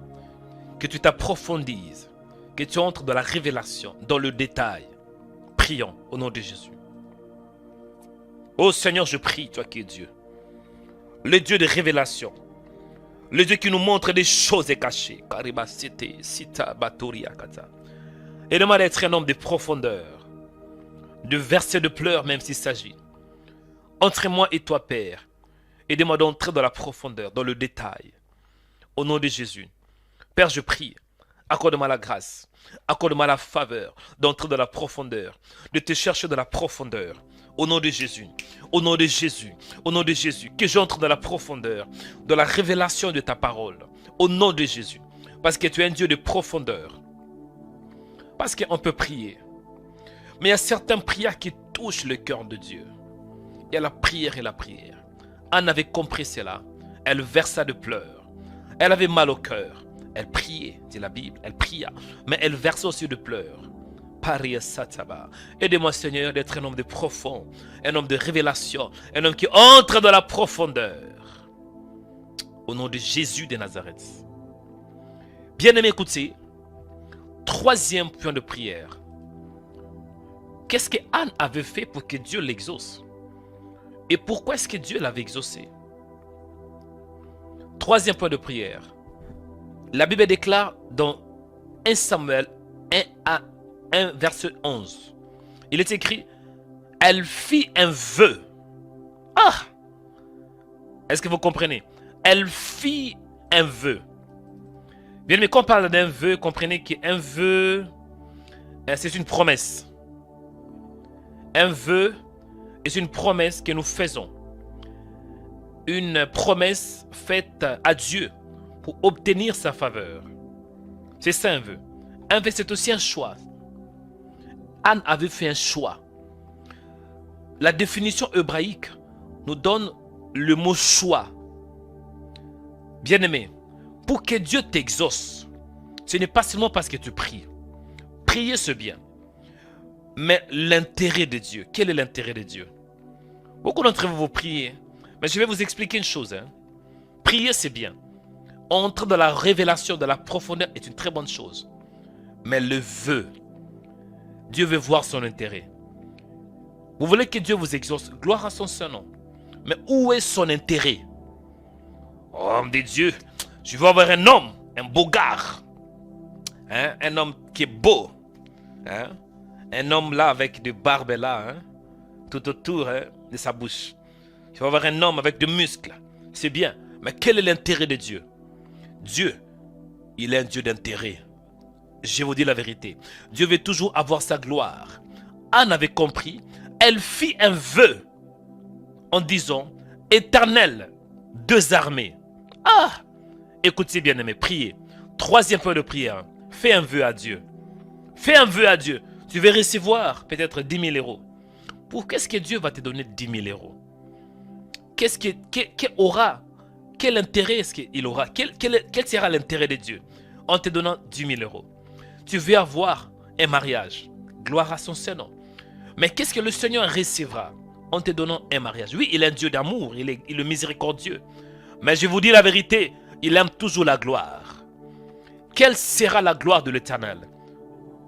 Que tu t'approfondisses. Que tu entres dans la révélation, dans le détail. Prions au nom de Jésus. Oh Seigneur, je prie, toi qui es Dieu. Le Dieu de révélation. Le Dieu qui nous montre des choses cachées. Aide-moi d'être un homme de profondeur. De verser de pleurs même s'il s'agit. Entre moi et toi, Père. Aide-moi d'entrer dans la profondeur, dans le détail. Au nom de Jésus. Père, je prie. Accorde-moi la grâce. Accorde-moi la faveur d'entrer dans la profondeur. De te chercher dans la profondeur. Au nom de Jésus, au nom de Jésus, au nom de Jésus, que j'entre dans la profondeur, dans la révélation de ta parole, au nom de Jésus, parce que tu es un Dieu de profondeur, parce qu'on peut prier, mais il y a certaines prières qui touchent le cœur de Dieu, il y a la prière et la prière. Anne avait compris cela, elle versa de pleurs, elle avait mal au cœur, elle priait, dit la Bible, elle pria, mais elle versa aussi de pleurs. Aidez-moi Seigneur d'être un homme de profond, un homme de révélation, un homme qui entre dans la profondeur. Au nom de Jésus de Nazareth. Bien-aimé, écoutez. Troisième point de prière. Qu'est-ce que Anne avait fait pour que Dieu l'exauce? Et pourquoi est-ce que Dieu l'avait exaucé? Troisième point de prière. La Bible déclare dans 1 Samuel 1 verset 11. Il est écrit, elle fit un vœu. Ah! Est-ce que vous comprenez? Elle fit un vœu. Bien, mais quand on parle d'un vœu, comprenez qu'un vœu, c'est une promesse. Un vœu est une promesse que nous faisons. Une promesse faite à Dieu pour obtenir sa faveur. C'est ça un vœu. Un vœu, c'est aussi un choix. Anne avait fait un choix. La définition hébraïque nous donne le mot choix. Bien-aimé, pour que Dieu t'exauce, ce n'est pas seulement parce que tu pries. Prier, c'est bien. Mais l'intérêt de Dieu, quel est l'intérêt de Dieu? Beaucoup d'entre vous priez, mais je vais vous expliquer une chose. Prier, c'est bien. Entrer dans la révélation, dans la profondeur est une très bonne chose. Mais le vœu, Dieu veut voir son intérêt. Vous voulez que Dieu vous exauce, gloire à son Saint-Nom. Mais où est son intérêt? Homme de Dieu, je veux avoir un homme, un beau gars. Un homme qui est beau. Un homme là avec des barbes là, tout autour de sa bouche. Je veux avoir un homme avec des muscles. C'est bien. Mais quel est l'intérêt de Dieu? Dieu, il est un Dieu d'intérêt. Je vous dis la vérité. Dieu veut toujours avoir sa gloire. Anne avait compris. Elle fit un vœu en disant, Éternel, deux armées. Ah! Écoutez bien aimé, priez. Troisième point de prière. Fais un vœu à Dieu. Fais un vœu à Dieu. Tu vas recevoir peut-être 10 000 euros. Pour qu'est-ce que Dieu va te donner 10 000 euros? Quel intérêt est-ce qu'il aura? Quel sera l'intérêt de Dieu en te donnant 10 000 euros? Tu veux avoir un mariage. Gloire à son Seigneur. Mais qu'est-ce que le Seigneur recevra en te donnant un mariage? Oui, il est un Dieu d'amour, il est miséricordieux. Mais je vous dis la vérité, il aime toujours la gloire. Quelle sera la gloire de l'Éternel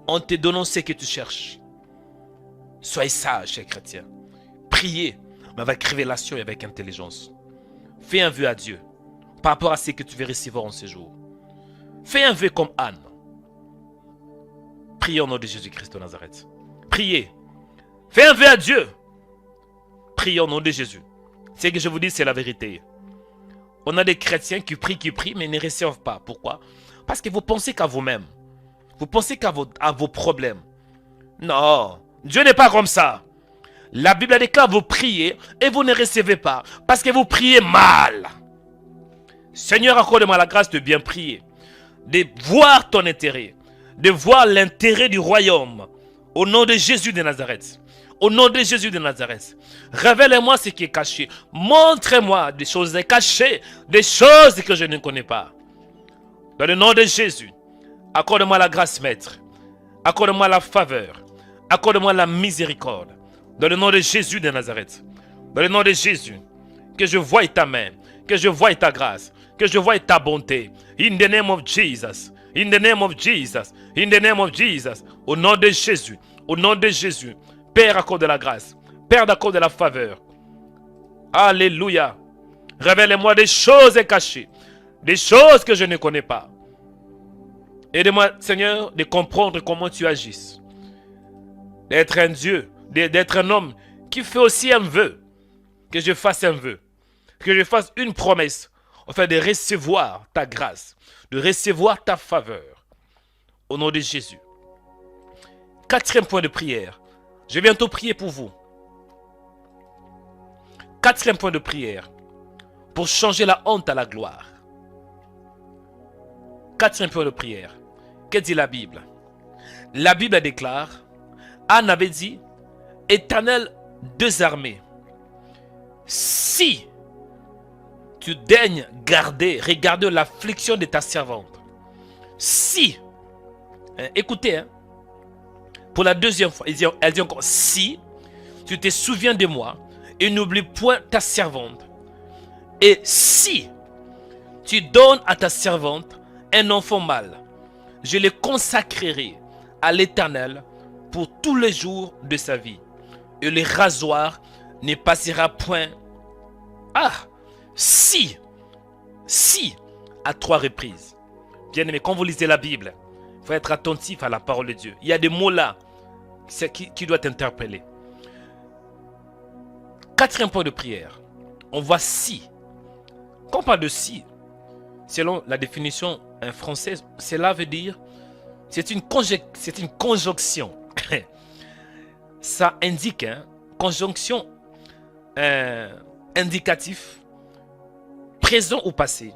en te donnant ce que tu cherches? Soyez sage, chers chrétiens. Priez, mais avec révélation et avec intelligence. Fais un vœu à Dieu par rapport à ce que tu veux recevoir en ce jour. Fais un vœu comme Anne. Priez au nom de Jésus-Christ de Nazareth. Priez. Fais un vœu à Dieu. Priez au nom de Jésus. Ce que je vous dis, c'est la vérité. On a des chrétiens qui prient, mais ne reçoivent pas. Pourquoi? Parce que vous pensez qu'à vous-même. Vous pensez qu'à vos problèmes. Non, Dieu n'est pas comme ça. La Bible déclare, vous priez et vous ne recevez pas. Parce que vous priez mal. Seigneur, accorde-moi la grâce de bien prier. De voir ton intérêt. De voir l'intérêt du royaume. Au nom de Jésus de Nazareth. Au nom de Jésus de Nazareth. Révèle-moi ce qui est caché. Montre-moi des choses cachées. Des choses que je ne connais pas. Dans le nom de Jésus. Accorde-moi la grâce, Maître. Accorde-moi la faveur. Accorde-moi la miséricorde. Dans le nom de Jésus de Nazareth. Dans le nom de Jésus. Que je voie ta main. Que je voie ta grâce. Que je voie ta bonté. In the name of Jesus. In the name of Jesus. In the name of Jesus. Au nom de Jésus. Au nom de Jésus. Père, accorde la grâce. Père, accorde la faveur. Alléluia. Révèle-moi des choses cachées. Des choses que je ne connais pas. Aide-moi, Seigneur, de comprendre comment tu agis. D'être un Dieu, d'être un homme qui fait aussi un vœu. Que je fasse un vœu. Que je fasse une promesse. Afin de recevoir ta grâce. De recevoir ta faveur. Au nom de Jésus. Quatrième point de prière. Je vais bientôt prier pour vous. Quatrième point de prière. Pour changer la honte à la gloire. Quatrième point de prière. Que dit la Bible? La Bible déclare, Anne avait dit, Éternel, deux armées. Si tu daignes regarder l'affliction de ta servante. Si, écoutez, pour la deuxième fois, elle dit encore, si tu te souviens de moi et n'oublie point ta servante. Et si tu donnes à ta servante un enfant mâle, je le consacrerai à l'Éternel pour tous les jours de sa vie. Et le rasoir ne passera point. Ah, si, à 3 reprises. Bien aimé, quand vous lisez la Bible, il faut être attentif à la parole de Dieu. Il y a des mots là qui doivent t'interpeller. Quatrième point de prière. On voit si. Quand on parle de si, selon la définition française, cela veut dire c'est une conjonction. Ça indique, conjonction indicatif, présent ou passé.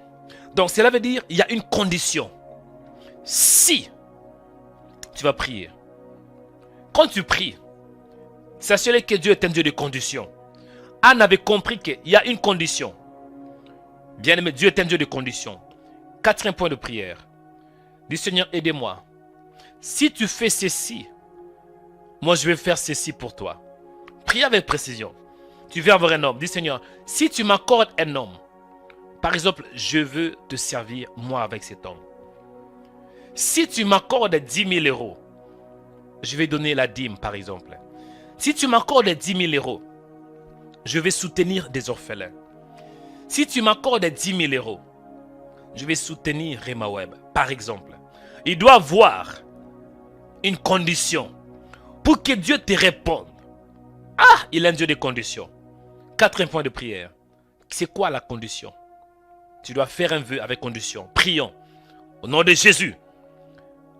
Donc cela veut dire, il y a une condition. Si tu vas prier, quand tu pries, sachez que Dieu est un Dieu de conditions. Anne avait compris qu'il y a une condition. Bien aimé, Dieu est un Dieu de conditions. Quatrième point de prière. Dis Seigneur, aidez-moi. Si tu fais ceci, moi je vais faire ceci pour toi. Prie avec précision. Tu veux avoir un homme. Dis Seigneur, si tu m'accordes un homme, par exemple, je veux te servir moi avec cet homme. Si tu m'accordes 10 000 euros, je vais donner la dîme par exemple. Si tu m'accordes 10 000 euros, je vais soutenir des orphelins. Si tu m'accordes 10 000 euros, je vais soutenir Rema Web, par exemple. Il doit avoir une condition pour que Dieu te réponde. Ah, il est un Dieu de conditions. Quatrième point de prière. C'est quoi la condition? Tu dois faire un vœu avec condition. Prions. Au nom de Jésus.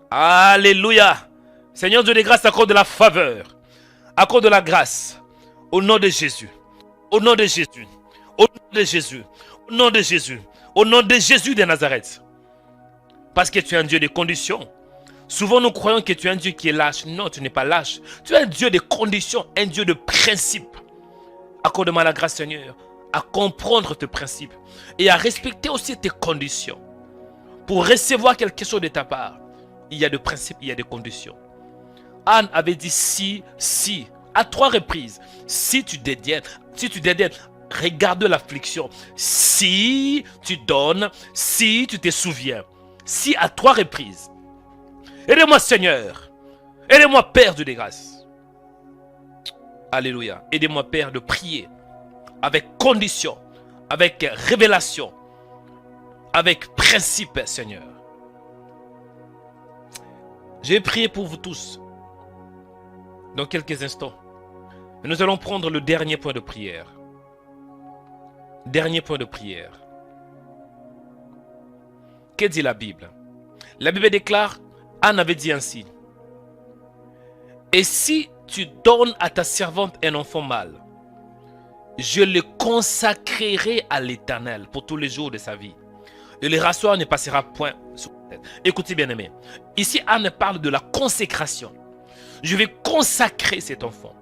Alléluia. Seigneur Dieu de grâce, accorde de la faveur. Accorde de la grâce. Au nom de Jésus. Au nom de Jésus. Au nom de Jésus. Au nom de Jésus. Au nom de Jésus de Nazareth. Parce que tu es un Dieu de conditions. Souvent nous croyons que tu es un Dieu qui est lâche. Non, tu n'es pas lâche. Tu es un Dieu de conditions, un Dieu de principes. Accorde-moi la grâce, Seigneur, à comprendre tes principes et à respecter aussi tes conditions. Pour recevoir quelque chose de ta part, il y a des principes, il y a des conditions. Anne avait dit si, à 3 reprises. Si tu dédaignes, regarde l'affliction. Si tu donnes, si tu te souviens. Si à 3 reprises. Aidez-moi Seigneur. Aidez-moi Père de grâce. Alléluia. Aidez-moi Père de prier avec condition, avec révélation, avec principe Seigneur. Je vais prier pour vous tous dans quelques instants. Nous allons prendre le dernier point de prière. Dernier point de prière. Que dit la Bible? La Bible déclare, Anne avait dit ainsi. Et si tu donnes à ta servante un enfant mâle, je le consacrerai à l'Éternel pour tous les jours de sa vie. Et le rasoir ne passera point sur la tête. Écoutez bien aimé. Ici Anne parle de la consécration. Je vais consacrer cet enfant.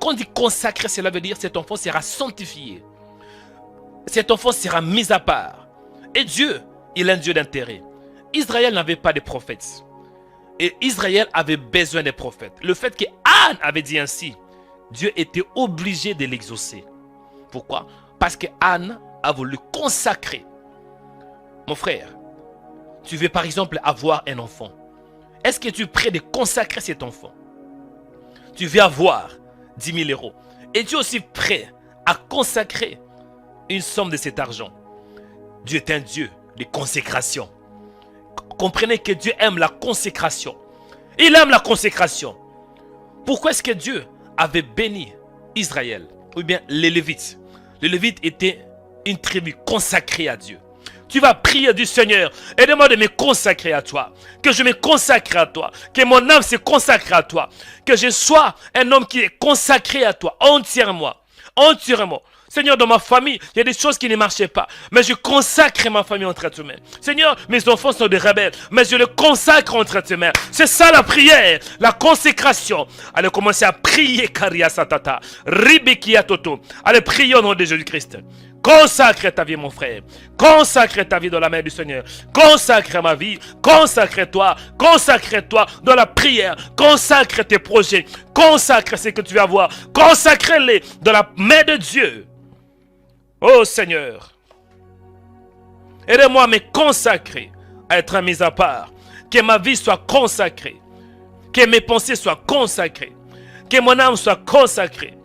Quand dit consacrer, cela veut dire cet enfant sera sanctifié. Cet enfant sera mis à part. Et Dieu, il est un Dieu d'intérêt. Israël n'avait pas de prophètes. Et Israël avait besoin des prophètes. Le fait que Anne avait dit ainsi, Dieu était obligé de l'exaucer. Pourquoi? Parce que Anne a voulu consacrer. Mon frère, tu veux par exemple avoir un enfant. Est-ce que tu es prêt de consacrer cet enfant? Tu veux avoir 10 000 euros. Et tu es aussi prêt à consacrer une somme de cet argent. Dieu est un Dieu de consécration. Comprenez que Dieu aime la consécration. Il aime la consécration. Pourquoi est-ce que Dieu avait béni Israël? Ou bien les Lévites. Les Lévites étaient une tribu consacrée à Dieu. Tu vas prier du Seigneur, aide-moi de me consacrer à toi. Que je me consacre à toi. Que mon âme se consacre à toi. Que je sois un homme qui est consacré à toi. Entièrement. Entièrement. Seigneur, dans ma famille, il y a des choses qui ne marchaient pas. Mais je consacre ma famille entre tes mains. Seigneur, mes enfants sont des rebelles. Mais je les consacre entre tes mains. C'est ça la prière. La consécration. Allez commencer à prier. Karia Satata. Ribikia Toto. Allez prier au nom de Jésus-Christ. Consacre ta vie, mon frère. Consacre ta vie dans la main du Seigneur. Consacre ma vie. Consacre-toi. Consacre-toi dans la prière. Consacre tes projets. Consacre ce que tu vas avoir. Consacre-les dans la main de Dieu. Oh Seigneur. Aide-moi à me consacrer, à être mis à part. Que ma vie soit consacrée. Que mes pensées soient consacrées. Que mon âme soit consacrée.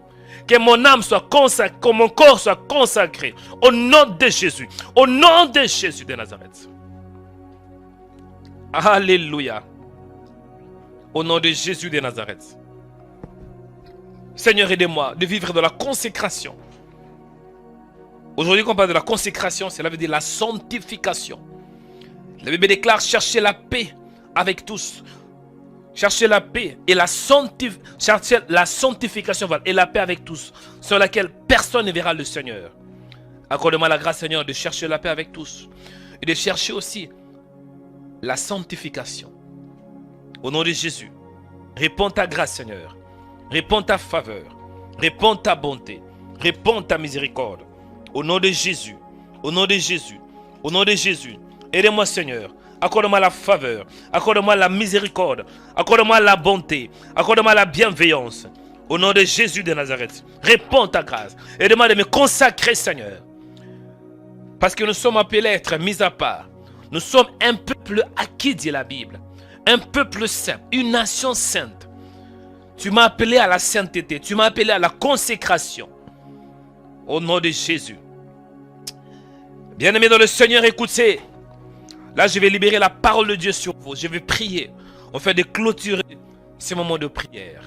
Que mon âme soit consacrée, que mon corps soit consacré. Au nom de Jésus. Au nom de Jésus de Nazareth. Alléluia. Au nom de Jésus de Nazareth. Seigneur, aidez-moi de vivre dans la consécration. Aujourd'hui, quand on parle de la consécration, cela veut dire la sanctification. La Bible déclare chercher la paix avec tous. Chercher la paix et chercher la sanctification et la paix avec tous, sur laquelle personne ne verra le Seigneur. Accorde-moi la grâce, Seigneur, de chercher la paix avec tous et de chercher aussi la sanctification. Au nom de Jésus, réponds ta grâce, Seigneur. Réponds ta faveur. Réponds ta bonté. Réponds ta miséricorde. Au nom de Jésus. Au nom de Jésus. Au nom de Jésus. Aide-moi, Seigneur. Accorde-moi la faveur. Accorde-moi la miséricorde. Accorde-moi la bonté. Accorde-moi la bienveillance. Au nom de Jésus de Nazareth. Réponds ta grâce. Aide-moi de me consacrer, Seigneur. Parce que nous sommes appelés à être mis à part. Nous sommes un peuple acquis, dit la Bible. Un peuple saint. Une nation sainte. Tu m'as appelé à la sainteté. Tu m'as appelé à la consécration. Au nom de Jésus. Bien-aimés dans le Seigneur, écoutez. Là, je vais libérer la parole de Dieu sur vous. Je vais prier. On fait de clôturer ces moments de prière.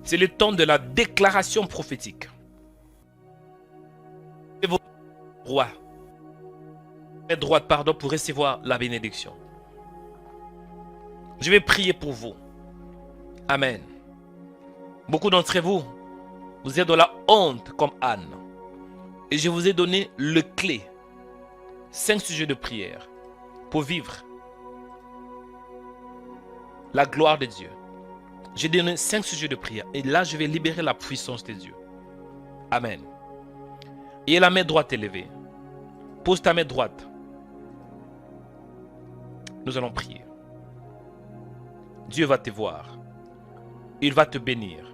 C'est le temps de la déclaration prophétique. Droite, pardon, pour recevoir la bénédiction. Je vais prier pour vous. Amen. Beaucoup d'entre vous, vous êtes dans la honte comme Anne. Et je vous ai donné le clé. 5 sujets de prière pour vivre la gloire de Dieu. J'ai donné 5 sujets de prière. Et là, je vais libérer la puissance de Dieu. Amen. Et la main droite élevée. Pose ta main droite. Nous allons prier. Dieu va te voir. Il va te bénir.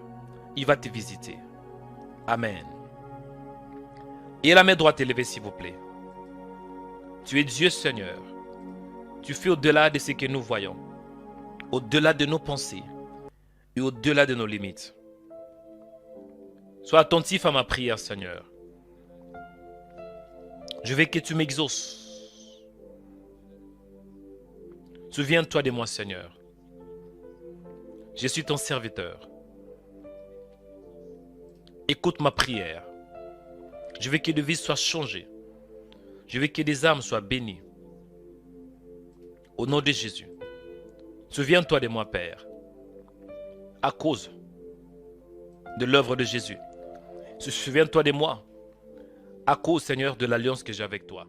Il va te visiter. Amen. Et la main droite élevée, s'il vous plaît. Tu es Dieu, Seigneur. Tu fais au-delà de ce que nous voyons. Au-delà de nos pensées. Et au-delà de nos limites. Sois attentif à ma prière, Seigneur. Je veux que tu m'exauces. Souviens-toi de moi, Seigneur. Je suis ton serviteur. Écoute ma prière. Je veux que des vies soient changées. Je veux que des âmes soient bénies. Au nom de Jésus. Souviens-toi de moi, Père. À cause de l'œuvre de Jésus. Souviens-toi de moi. À cause, Seigneur, de l'alliance que j'ai avec toi.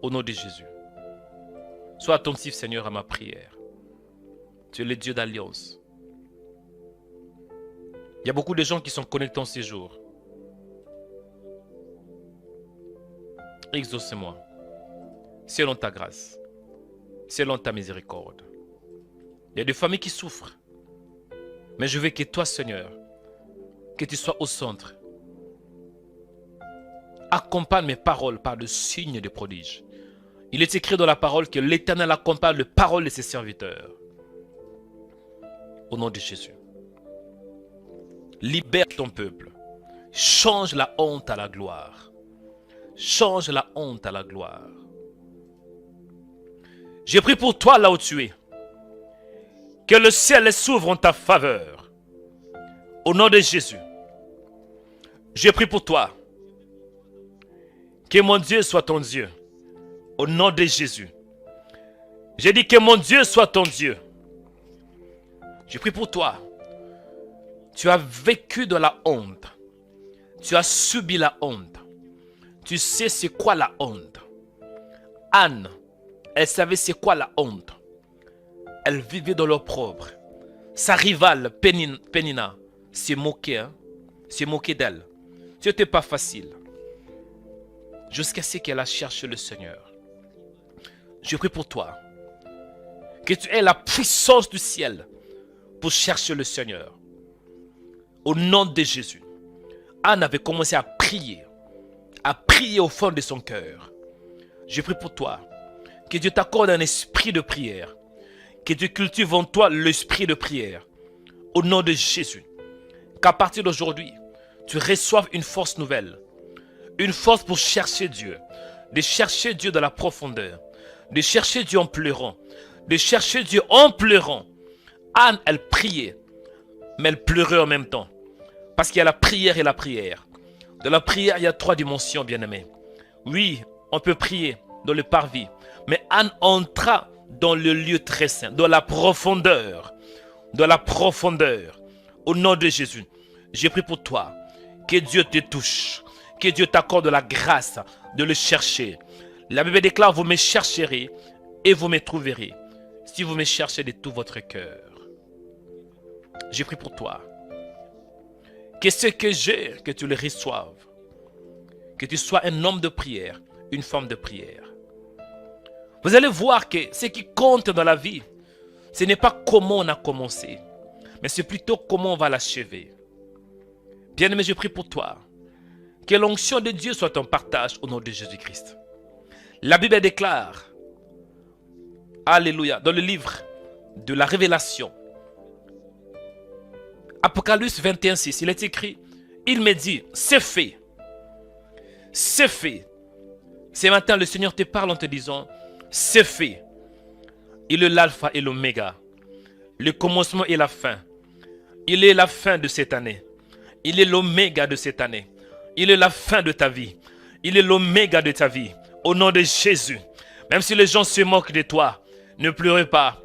Au nom de Jésus. Sois attentif, Seigneur, à ma prière. Tu es le Dieu d'alliance. Il y a beaucoup de gens qui sont connectés en ces jours. Exauce-moi. Selon ta grâce. Selon ta miséricorde. Il y a des familles qui souffrent. Mais je veux que toi, Seigneur, que tu sois au centre. Accompagne mes paroles par le signe de prodige. Il est écrit dans la parole que l'Éternel accompagne les paroles de ses serviteurs. Au nom de Jésus. Libère ton peuple. Change la honte à la gloire. Change la honte à la gloire. J'ai pris pour toi là où tu es. Que le ciel s'ouvre en ta faveur. Au nom de Jésus. J'ai pris pour toi. Que mon Dieu soit ton Dieu. Au nom de Jésus. J'ai dit que mon Dieu soit ton Dieu. J'ai pris pour toi. Tu as vécu de la honte. Tu as subi la honte. Tu sais c'est quoi la honte. Anne, elle savait c'est quoi la honte. Elle vivait dans l'opprobre. Sa rivale, Pénina, s'est moquée. S'est moquée d'elle. Ce n'était pas facile. Jusqu'à ce qu'elle a cherché le Seigneur. Je prie pour toi. Que tu aies la puissance du ciel pour chercher le Seigneur. Au nom de Jésus. Anne avait commencé à prier. À prier au fond de son cœur. Je prie pour toi. Que Dieu t'accorde un esprit de prière. Que Dieu cultive en toi l'esprit de prière. Au nom de Jésus. Qu'à partir d'aujourd'hui, tu reçoives une force nouvelle. Une force pour chercher Dieu. De chercher Dieu dans la profondeur. De chercher Dieu en pleurant. De chercher Dieu en pleurant. Anne, elle priait. Mais elle pleurait en même temps. Parce qu'il y a la prière et la prière. Dans la prière, il y a 3 dimensions, bien-aimés. Oui, on peut prier dans le parvis. Mais Anne entra dans le lieu très saint, dans la profondeur, dans la profondeur. Au nom de Jésus, j'ai pris pour toi. Que Dieu te touche. Que Dieu t'accorde la grâce de le chercher. La Bible déclare, vous me chercherez et vous me trouverez. Si vous me cherchez de tout votre cœur. J'ai pris pour toi. Que ce que j'ai, que tu le reçoives. Que tu sois un homme de prière, une femme de prière. Vous allez voir que ce qui compte dans la vie, ce n'est pas comment on a commencé, mais c'est plutôt comment on va l'achever. Bien-aimé, je prie pour toi. Que l'onction de Dieu soit ton partage au nom de Jésus-Christ. La Bible déclare, alléluia, dans le livre de la Révélation, Apocalypse 21:6, il est écrit, il me dit, c'est fait. C'est fait. Ce matin, le Seigneur te parle en te disant, c'est fait. Il est l'alpha et l'oméga, le commencement et la fin. Il est la fin de cette année. Il est l'oméga de cette année. Il est la fin de ta vie. Il est l'oméga de ta vie. Au nom de Jésus. Même si les gens se moquent de toi, ne pleurez pas.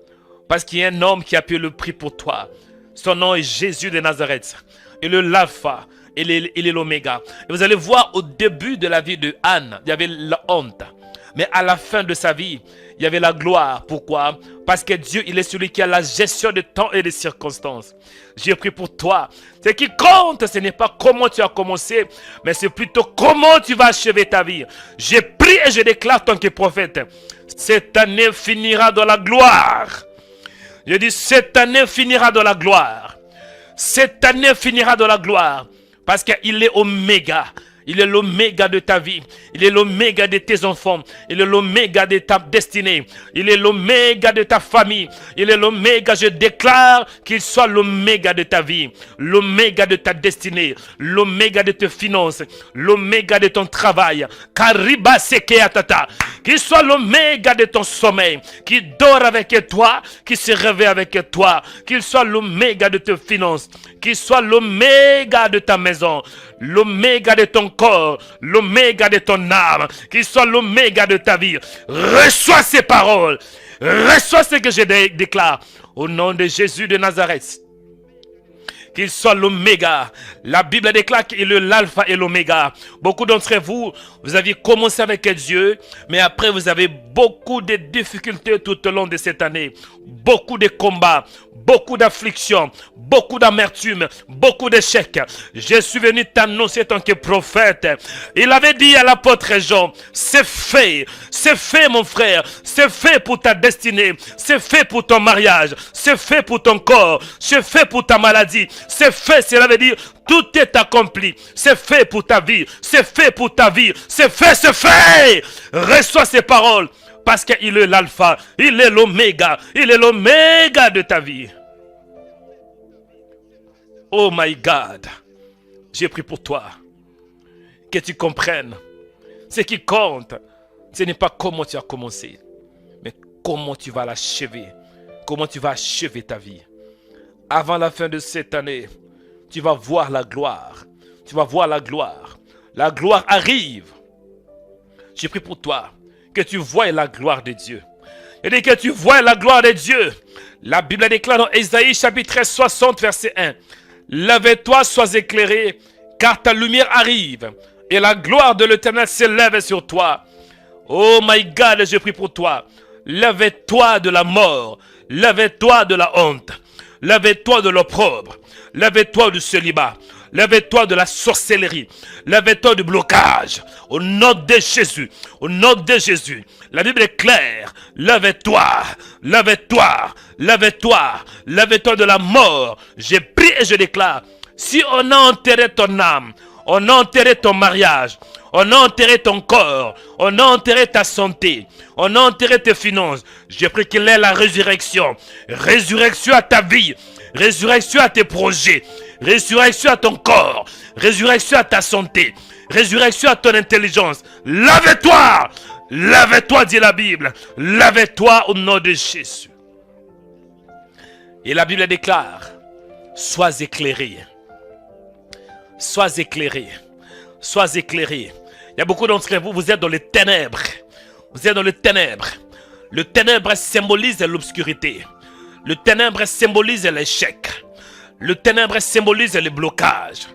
Parce qu'il y a un homme qui a payé le prix pour toi. Son nom est Jésus de Nazareth. Il est l'alpha. Il est l'oméga. Et vous allez voir au début de la vie de Anne, il y avait la honte. Mais à la fin de sa vie, il y avait la gloire. Pourquoi? Parce que Dieu, il est celui qui a la gestion des temps et des circonstances. J'ai pris pour toi. Ce qui compte, ce n'est pas comment tu as commencé, mais c'est plutôt comment tu vas achever ta vie. J'ai pris et je déclare tant que prophète. Cette année finira dans la gloire. Je dis, cette année finira dans la gloire. Cette année finira dans la gloire. Parce qu'il est oméga. Il est l'oméga de ta vie. Il est l'oméga de tes enfants. Il est l'oméga de ta destinée. Il est l'oméga de ta famille. Il est l'oméga, je déclare qu'il soit l'oméga de ta vie. L'oméga de ta destinée. L'oméga de tes finances. L'oméga de ton travail. Kariba sekeatata. Qu'il soit l'oméga de ton sommeil. Qui dort avec toi. Qui se réveille avec toi. Qu'il soit l'oméga de tes finances. Qu'il soit l'oméga de ta maison. L'oméga de ton corps, l'oméga de ton âme, qu'il soit l'oméga de ta vie. Reçois ces paroles, reçois ce que je déclare au nom de Jésus de Nazareth. Qu'il soit l'oméga. La Bible déclare qu'il est l'alpha et l'oméga. Beaucoup d'entre vous, vous aviez commencé avec Dieu, mais après vous avez beaucoup de difficultés tout au long de cette année. Beaucoup de combats, beaucoup d'afflictions, beaucoup d'amertume, beaucoup d'échecs. Je suis venu t'annoncer tant que prophète. Il avait dit à l'apôtre Jean, c'est fait mon frère, c'est fait pour ta destinée, c'est fait pour ton mariage, c'est fait pour ton corps, c'est fait pour ta maladie. C'est fait, cela veut dire tout est accompli. C'est fait pour ta vie. C'est fait pour ta vie. C'est fait, c'est fait. Reçois ces paroles parce qu'il est l'alpha, il est l'oméga, il est l'oméga de ta vie. Oh my God, j'ai pris pour toi que tu comprennes. Ce qui compte, ce n'est pas comment tu as commencé, mais comment tu vas l'achever. Comment tu vas achever ta vie. Avant la fin de cette année, tu vas voir la gloire. Tu vas voir la gloire. La gloire arrive. J'ai pris pour toi que tu voies la gloire de Dieu. Il dit que tu voies la gloire de Dieu. La Bible déclare dans Ésaïe chapitre 60 verset 1. Lève-toi, sois éclairé, car ta lumière arrive. Et la gloire de l'Éternel s'élève sur toi. Oh my God, j'ai pris pour toi. Lève-toi de la mort. Lève-toi de la honte. Lève-toi de l'opprobre. Lève-toi du célibat. Lève-toi de la sorcellerie. Lève-toi du blocage. Au nom de Jésus. Au nom de Jésus. La Bible est claire. Lève-toi. Lève-toi. Lève-toi. Lève-toi de la mort. Je prie et je déclare. Si on a enterré ton âme, on a enterré ton mariage, on a enterré ton corps, on a enterré ta santé, on a enterré tes finances, je prie qu'il ait la résurrection. Résurrection à ta vie, résurrection à tes projets, résurrection à ton corps, résurrection à ta santé, résurrection à ton intelligence. Lève-toi, lève-toi, dit la Bible, lève-toi au nom de Jésus. Et la Bible déclare, sois éclairé. Sois éclairé. Sois éclairé. Il y a beaucoup d'entre vous, vous êtes dans les ténèbres. Vous êtes dans les ténèbres. Le ténèbre symbolise l'obscurité. Le ténèbre symbolise l'échec. Le ténèbre symbolise le blocage.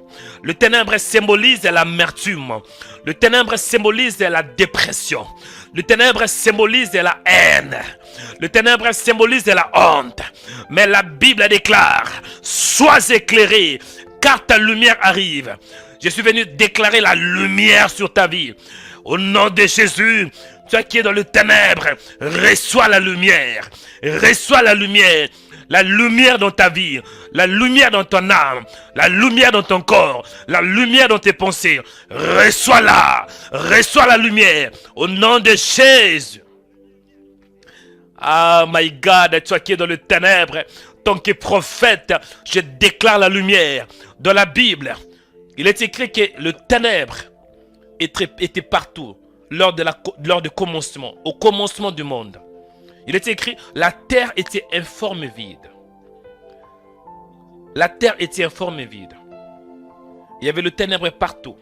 Le ténèbre symbolise l'amertume. Le ténèbre symbolise la dépression. Le ténèbre symbolise la haine. Le ténèbre symbolise la honte. Mais la Bible déclare, sois éclairé, car ta lumière arrive. Je suis venu déclarer la lumière sur ta vie. Au nom de Jésus, toi qui es dans le ténèbre, reçois la lumière. Reçois la lumière. La lumière dans ta vie, la lumière dans ton âme, la lumière dans ton corps, la lumière dans tes pensées. Reçois-la, reçois la lumière au nom de Jésus. Ah, my God, toi qui es dans le ténèbre, tant que prophète, je déclare la lumière. Dans la Bible, il est écrit que le ténèbre était partout lors du commencement, au commencement du monde. Il est écrit, la terre était informe et vide. La terre était informe et vide. Il y avait le ténèbre partout.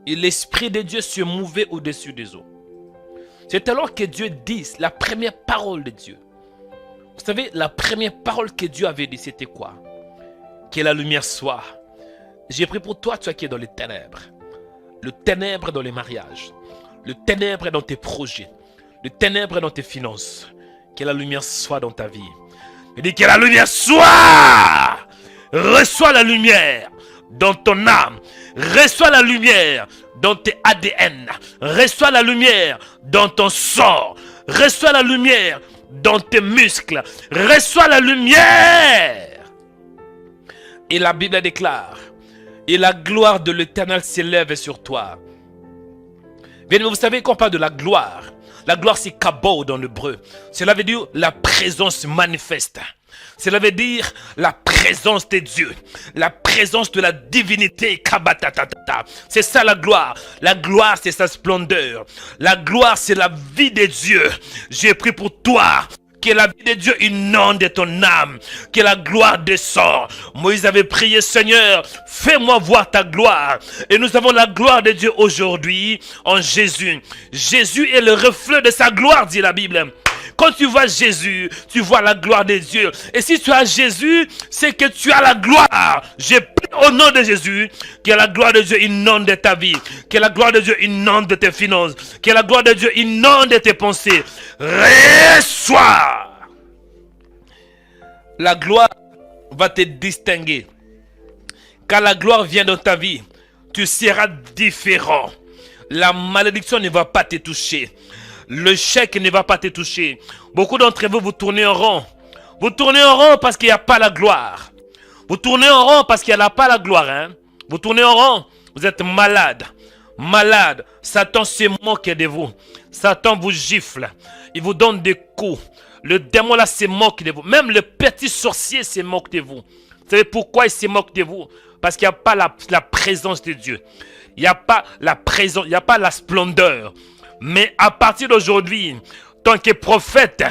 Et l'Esprit de Dieu se mouvait au-dessus des eaux. C'est alors que Dieu dit la première parole de Dieu. Vous savez, la première parole que Dieu avait dit, c'était quoi? Que la lumière soit. J'ai pris pour toi, toi qui es dans les ténèbres. Le ténèbre dans les mariages. Le ténèbre dans tes projets. Le ténèbre dans tes finances. Que la lumière soit dans ta vie. Il dit que la lumière soit. Reçois la lumière dans ton âme. Reçois la lumière dans tes ADN. Reçois la lumière dans ton sang. Reçois la lumière dans tes muscles. Reçois la lumière. Et la Bible déclare, et la gloire de l'Éternel s'élève sur toi. Bien, vous savez qu'on parle de la gloire. La gloire, c'est kabo dans l'hébreu. Cela veut dire la présence manifeste. Cela veut dire la présence de Dieu. La présence de la divinité. C'est ça la gloire. La gloire, c'est sa splendeur. La gloire, c'est la vie de Dieu. J'ai pris pour toi que la vie de Dieu inonde ton âme, que la gloire descend. Moïse avait prié, Seigneur, fais-moi voir ta gloire. Et nous avons la gloire de Dieu aujourd'hui en Jésus. Jésus est le reflet de sa gloire, dit la Bible. Quand tu vois Jésus, tu vois la gloire de Dieu. Et si tu as Jésus, c'est que tu as la gloire. J'ai pris au nom de Jésus que la gloire de Dieu inonde ta vie. Que la gloire de Dieu inonde tes finances. Que la gloire de Dieu inonde tes pensées. Reçois. La gloire va te distinguer. Quand la gloire vient dans ta vie, tu seras différent. La malédiction ne va pas te toucher. Le chèque ne va pas te toucher. Beaucoup d'entre vous, vous tournez en rond. Vous tournez en rond parce qu'il n'y a pas la gloire. Vous tournez en rond parce qu'il n'y a pas la gloire. Hein? Vous tournez en rond. Vous êtes malade. Malade. Satan se moque de vous. Satan vous gifle. Il vous donne des coups. Le démon là se moque de vous. Même le petit sorcier se moque de vous. Vous savez pourquoi il se moque de vous? Parce qu'il n'y a pas la présence de Dieu. Il n'y a pas la présence, il n'y a pas la splendeur. Mais à partir d'aujourd'hui, tant que prophète,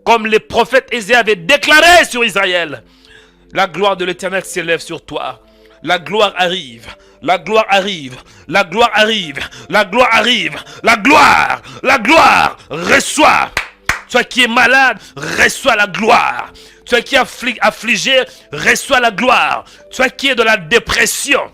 comme le prophète Ésaïe avait déclaré sur Israël, la gloire de l'Éternel s'élève sur toi. La gloire arrive, la gloire arrive, la gloire arrive, la gloire arrive, la gloire, reçois. Toi qui es malade, reçois la gloire. Toi qui es affligé, reçois la gloire. Toi qui es dans la dépression,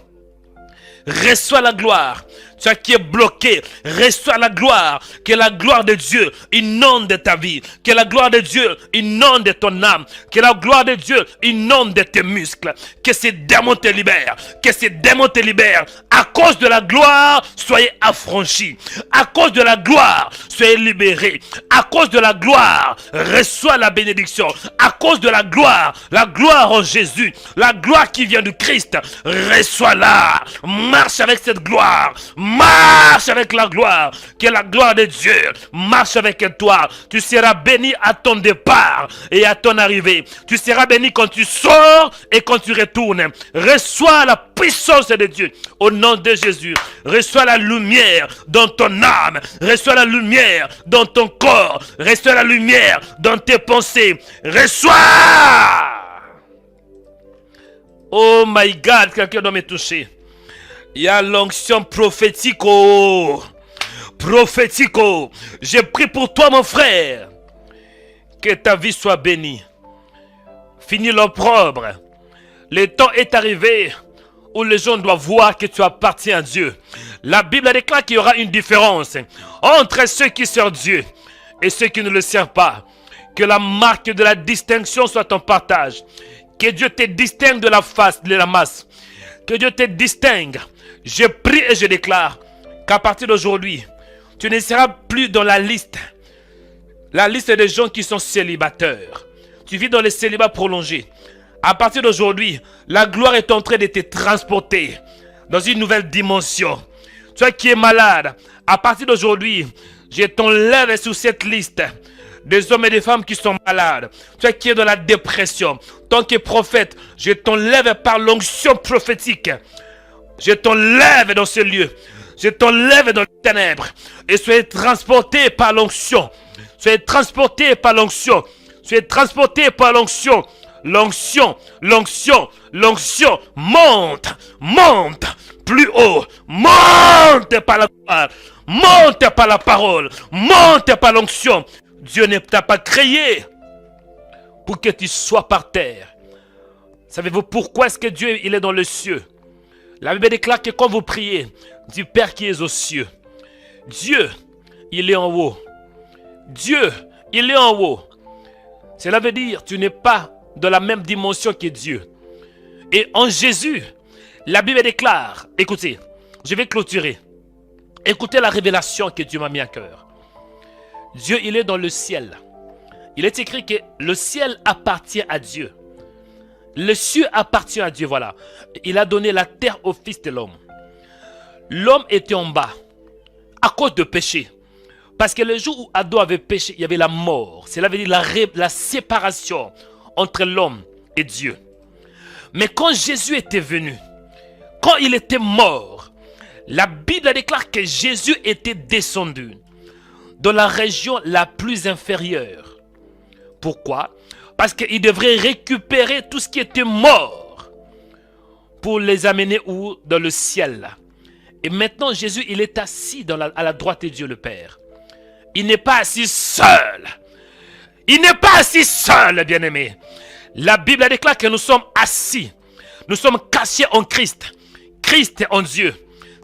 reçois la gloire. Toi qui es bloqué, reçois la gloire. Que la gloire de Dieu inonde ta vie. Que la gloire de Dieu inonde ton âme. Que la gloire de Dieu inonde tes muscles. Que ces démons te libèrent. Que ces démons te libèrent. À cause de la gloire, soyez affranchis. À cause de la gloire, soyez libérés. À cause de la gloire, reçois la bénédiction. À cause de la gloire en Jésus, la gloire qui vient du Christ, reçois-la. Marche avec cette gloire. Marche avec la gloire. Que la gloire de Dieu marche avec toi. Tu seras béni à ton départ et à ton arrivée. Tu seras béni quand tu sors et quand tu retournes. Reçois la puissance de Dieu au nom de Jésus. Reçois la lumière dans ton âme. Reçois la lumière dans ton corps. Reçois la lumière dans tes pensées. Reçois. Oh my God, quelqu'un doit me toucher. Il y a l'onction prophético. Prophético. Je prie pour toi, mon frère. Que ta vie soit bénie. Fini l'opprobre. Le temps est arrivé où les gens doivent voir que tu appartiens à Dieu. La Bible déclare qu'il y aura une différence entre ceux qui servent Dieu et ceux qui ne le servent pas. Que la marque de la distinction soit ton partage. Que Dieu te distingue de la masse. Que Dieu te distingue. Je prie et je déclare qu'à partir d'aujourd'hui, tu ne seras plus dans la liste des gens qui sont célibataires. Tu vis dans les célibats prolongés. À partir d'aujourd'hui, la gloire est en train de te transporter dans une nouvelle dimension. Toi qui es malade, à partir d'aujourd'hui, je t'enlève sur cette liste des hommes et des femmes qui sont malades. Toi qui es dans la dépression, tant que prophète, je t'enlève par l'onction prophétique. Je t'enlève dans ce lieu. Je t'enlève dans les ténèbres. Et soyez transporté par l'onction. Soyez transporté par l'onction. Soyez transporté par l'onction. L'onction, l'onction, l'onction. Monte, monte plus haut. Monte par la gloire. Monte par la parole. Monte par l'onction. Dieu ne t'a pas créé pour que tu sois par terre. Savez-vous pourquoi est-ce que Dieu il est dans les cieux? La Bible déclare que quand vous priez du Père qui est aux cieux, Dieu, il est en haut. Dieu, il est en haut. Cela veut dire que tu n'es pas dans la même dimension que Dieu. Et en Jésus, la Bible déclare, écoutez, je vais clôturer. Écoutez la révélation que Dieu m'a mis à cœur. Dieu, il est dans le ciel. Il est écrit que le ciel appartient à Dieu. Le ciel appartient à Dieu, voilà. Il a donné la terre au Fils de l'homme. L'homme était en bas à cause de péché. Parce que le jour où Adam avait péché, il y avait la mort. Cela veut dire la séparation entre l'homme et Dieu. Mais quand Jésus était venu, quand il était mort, la Bible déclare que Jésus était descendu dans la région la plus inférieure. Pourquoi? Parce qu'il devrait récupérer tout ce qui était mort pour les amener où? Dans le ciel. Et maintenant, Jésus, il est assis à la droite de Dieu le Père. Il n'est pas assis seul. Il n'est pas assis seul, bien-aimé. La Bible déclare que nous sommes assis. Nous sommes cachés en Christ. Christ est en Dieu.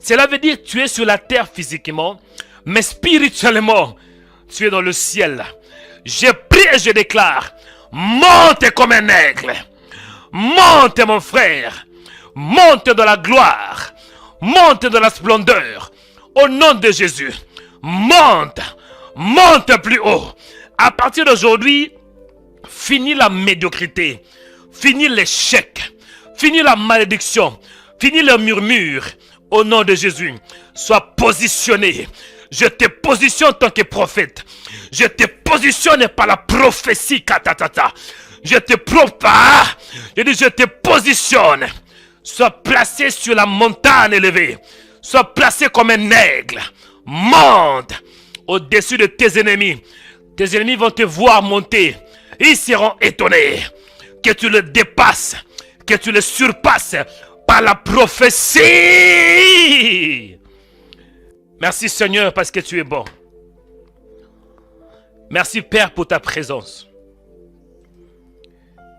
Cela veut dire que tu es sur la terre physiquement, mais spirituellement, tu es dans le ciel. Je prie et je déclare, monte comme un aigle. Monte mon frère. Monte dans la gloire. Monte dans la splendeur. Au nom de Jésus. Monte. Monte plus haut. À partir d'aujourd'hui, finis la médiocrité. Finis l'échec. Finis la malédiction. Finis le murmure. Au nom de Jésus. Sois positionné. Je te positionne en tant que prophète. Je te positionne par la prophétie. Je te positionne. Sois placé sur la montagne élevée. Sois placé comme un aigle. Monte au-dessus de tes ennemis. Tes ennemis vont te voir monter. Ils seront étonnés que tu le dépasses, que tu le surpasses par la prophétie. Merci Seigneur parce que tu es bon. Merci Père pour ta présence.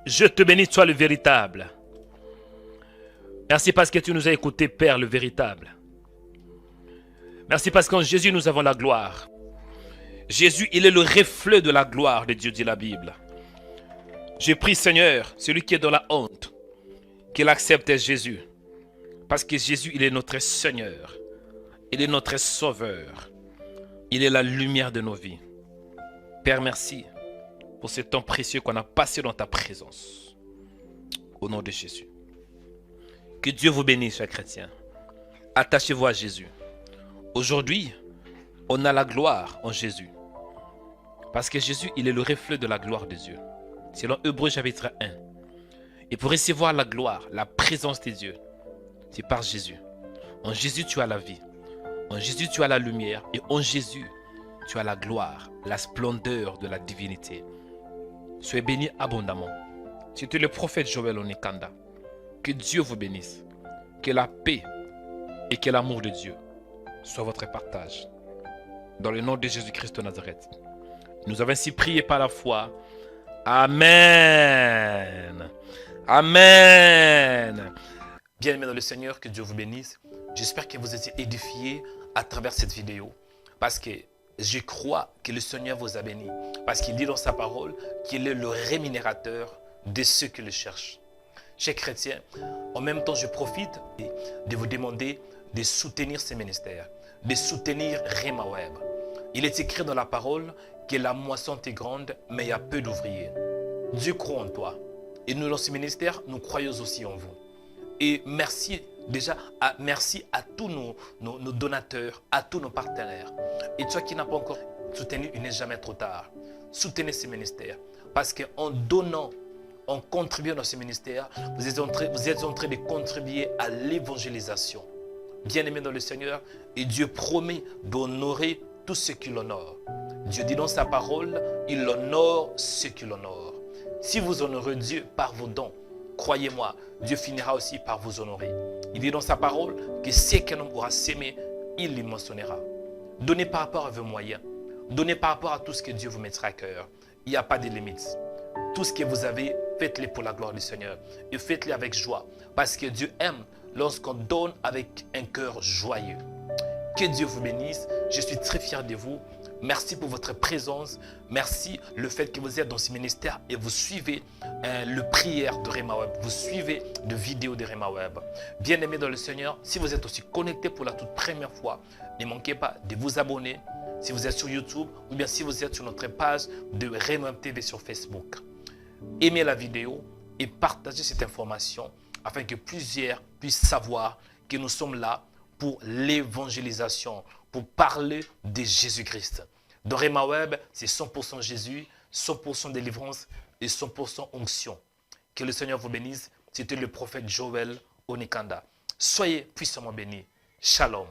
Je te bénis, toi le véritable. Merci parce que tu nous as écoutés, Père le véritable. Merci parce qu'en Jésus nous avons la gloire. Jésus, il est le reflet de la gloire de Dieu, dit la Bible. Je prie Seigneur, celui qui est dans la honte, qu'il accepte Jésus. Parce que Jésus, il est notre Seigneur. Il est notre Sauveur. Il est la lumière de nos vies. Père, merci pour ce temps précieux qu'on a passé dans ta présence. Au nom de Jésus. Que Dieu vous bénisse, chers chrétiens. Attachez-vous à Jésus. Aujourd'hui, on a la gloire en Jésus. Parce que Jésus, il est le reflet de la gloire de Dieu. Selon Hébreux chapitre 1. Et pour recevoir la gloire, la présence de Dieu, c'est par Jésus. En Jésus, tu as la vie. En Jésus, tu as la lumière. Et en Jésus, tu as la gloire, la splendeur de la divinité. Soyez bénis abondamment. C'était le prophète Joël Onekanda. Que Dieu vous bénisse. Que la paix et que l'amour de Dieu soit votre partage. Dans le nom de Jésus-Christ de Nazareth. Nous avons ainsi prié par la foi Amen. Amen. Bien-aimés dans le Seigneur, que Dieu vous bénisse. J'espère que vous êtes édifiés à travers cette vidéo. Parce que je crois que le Seigneur vous a béni. Parce qu'il dit dans sa parole qu'il est le rémunérateur de ceux qui le cherchent. Chers chrétiens, en même temps, je profite de vous demander de soutenir ces ministères, de soutenir Rema Web. Il est écrit dans la parole que la moisson est grande, mais il y a peu d'ouvriers. Dieu croit en toi. Et nous, dans ce ministère, nous croyons aussi en vous. Et merci merci à tous nos donateurs, à tous nos partenaires. Et toi qui n'as pas encore soutenu, il n'est jamais trop tard. Soutenez ce ministère. Parce qu'en donnant, en contribuant dans ce ministère, vous êtes en train de contribuer à l'évangélisation. Bien-aimés dans le Seigneur, et Dieu promet d'honorer tous ceux qui l'honorent. Dieu dit dans sa parole, il honore ceux qui l'honorent. Si vous honorez Dieu par vos dons, croyez-moi, Dieu finira aussi par vous honorer. Il dit dans sa parole que ce qu'un homme aura sémé, il les mentionnera. Donnez par rapport à vos moyens. Donnez par rapport à tout ce que Dieu vous mettra à cœur. Il n'y a pas de limites. Tout ce que vous avez, faites-le pour la gloire du Seigneur. Et faites-le avec joie. Parce que Dieu aime lorsqu'on donne avec un cœur joyeux. Que Dieu vous bénisse. Je suis très fier de vous. Merci pour votre présence. Merci le fait que vous êtes dans ce ministère et vous suivez le prière de Rema Web. Vous suivez les vidéos de Rema Web. Bien-aimés dans le Seigneur, si vous êtes aussi connecté pour la toute première fois, ne manquez pas de vous abonner si vous êtes sur YouTube ou bien si vous êtes sur notre page de Rema Web TV sur Facebook. Aimez la vidéo et partagez cette information afin que plusieurs puissent savoir que nous sommes là pour l'évangélisation, pour parler de Jésus-Christ. Dans Rema Web, c'est 100% Jésus, 100% délivrance et 100% onction. Que le Seigneur vous bénisse. C'était le prophète Joël Onikanda. Soyez puissamment bénis. Shalom.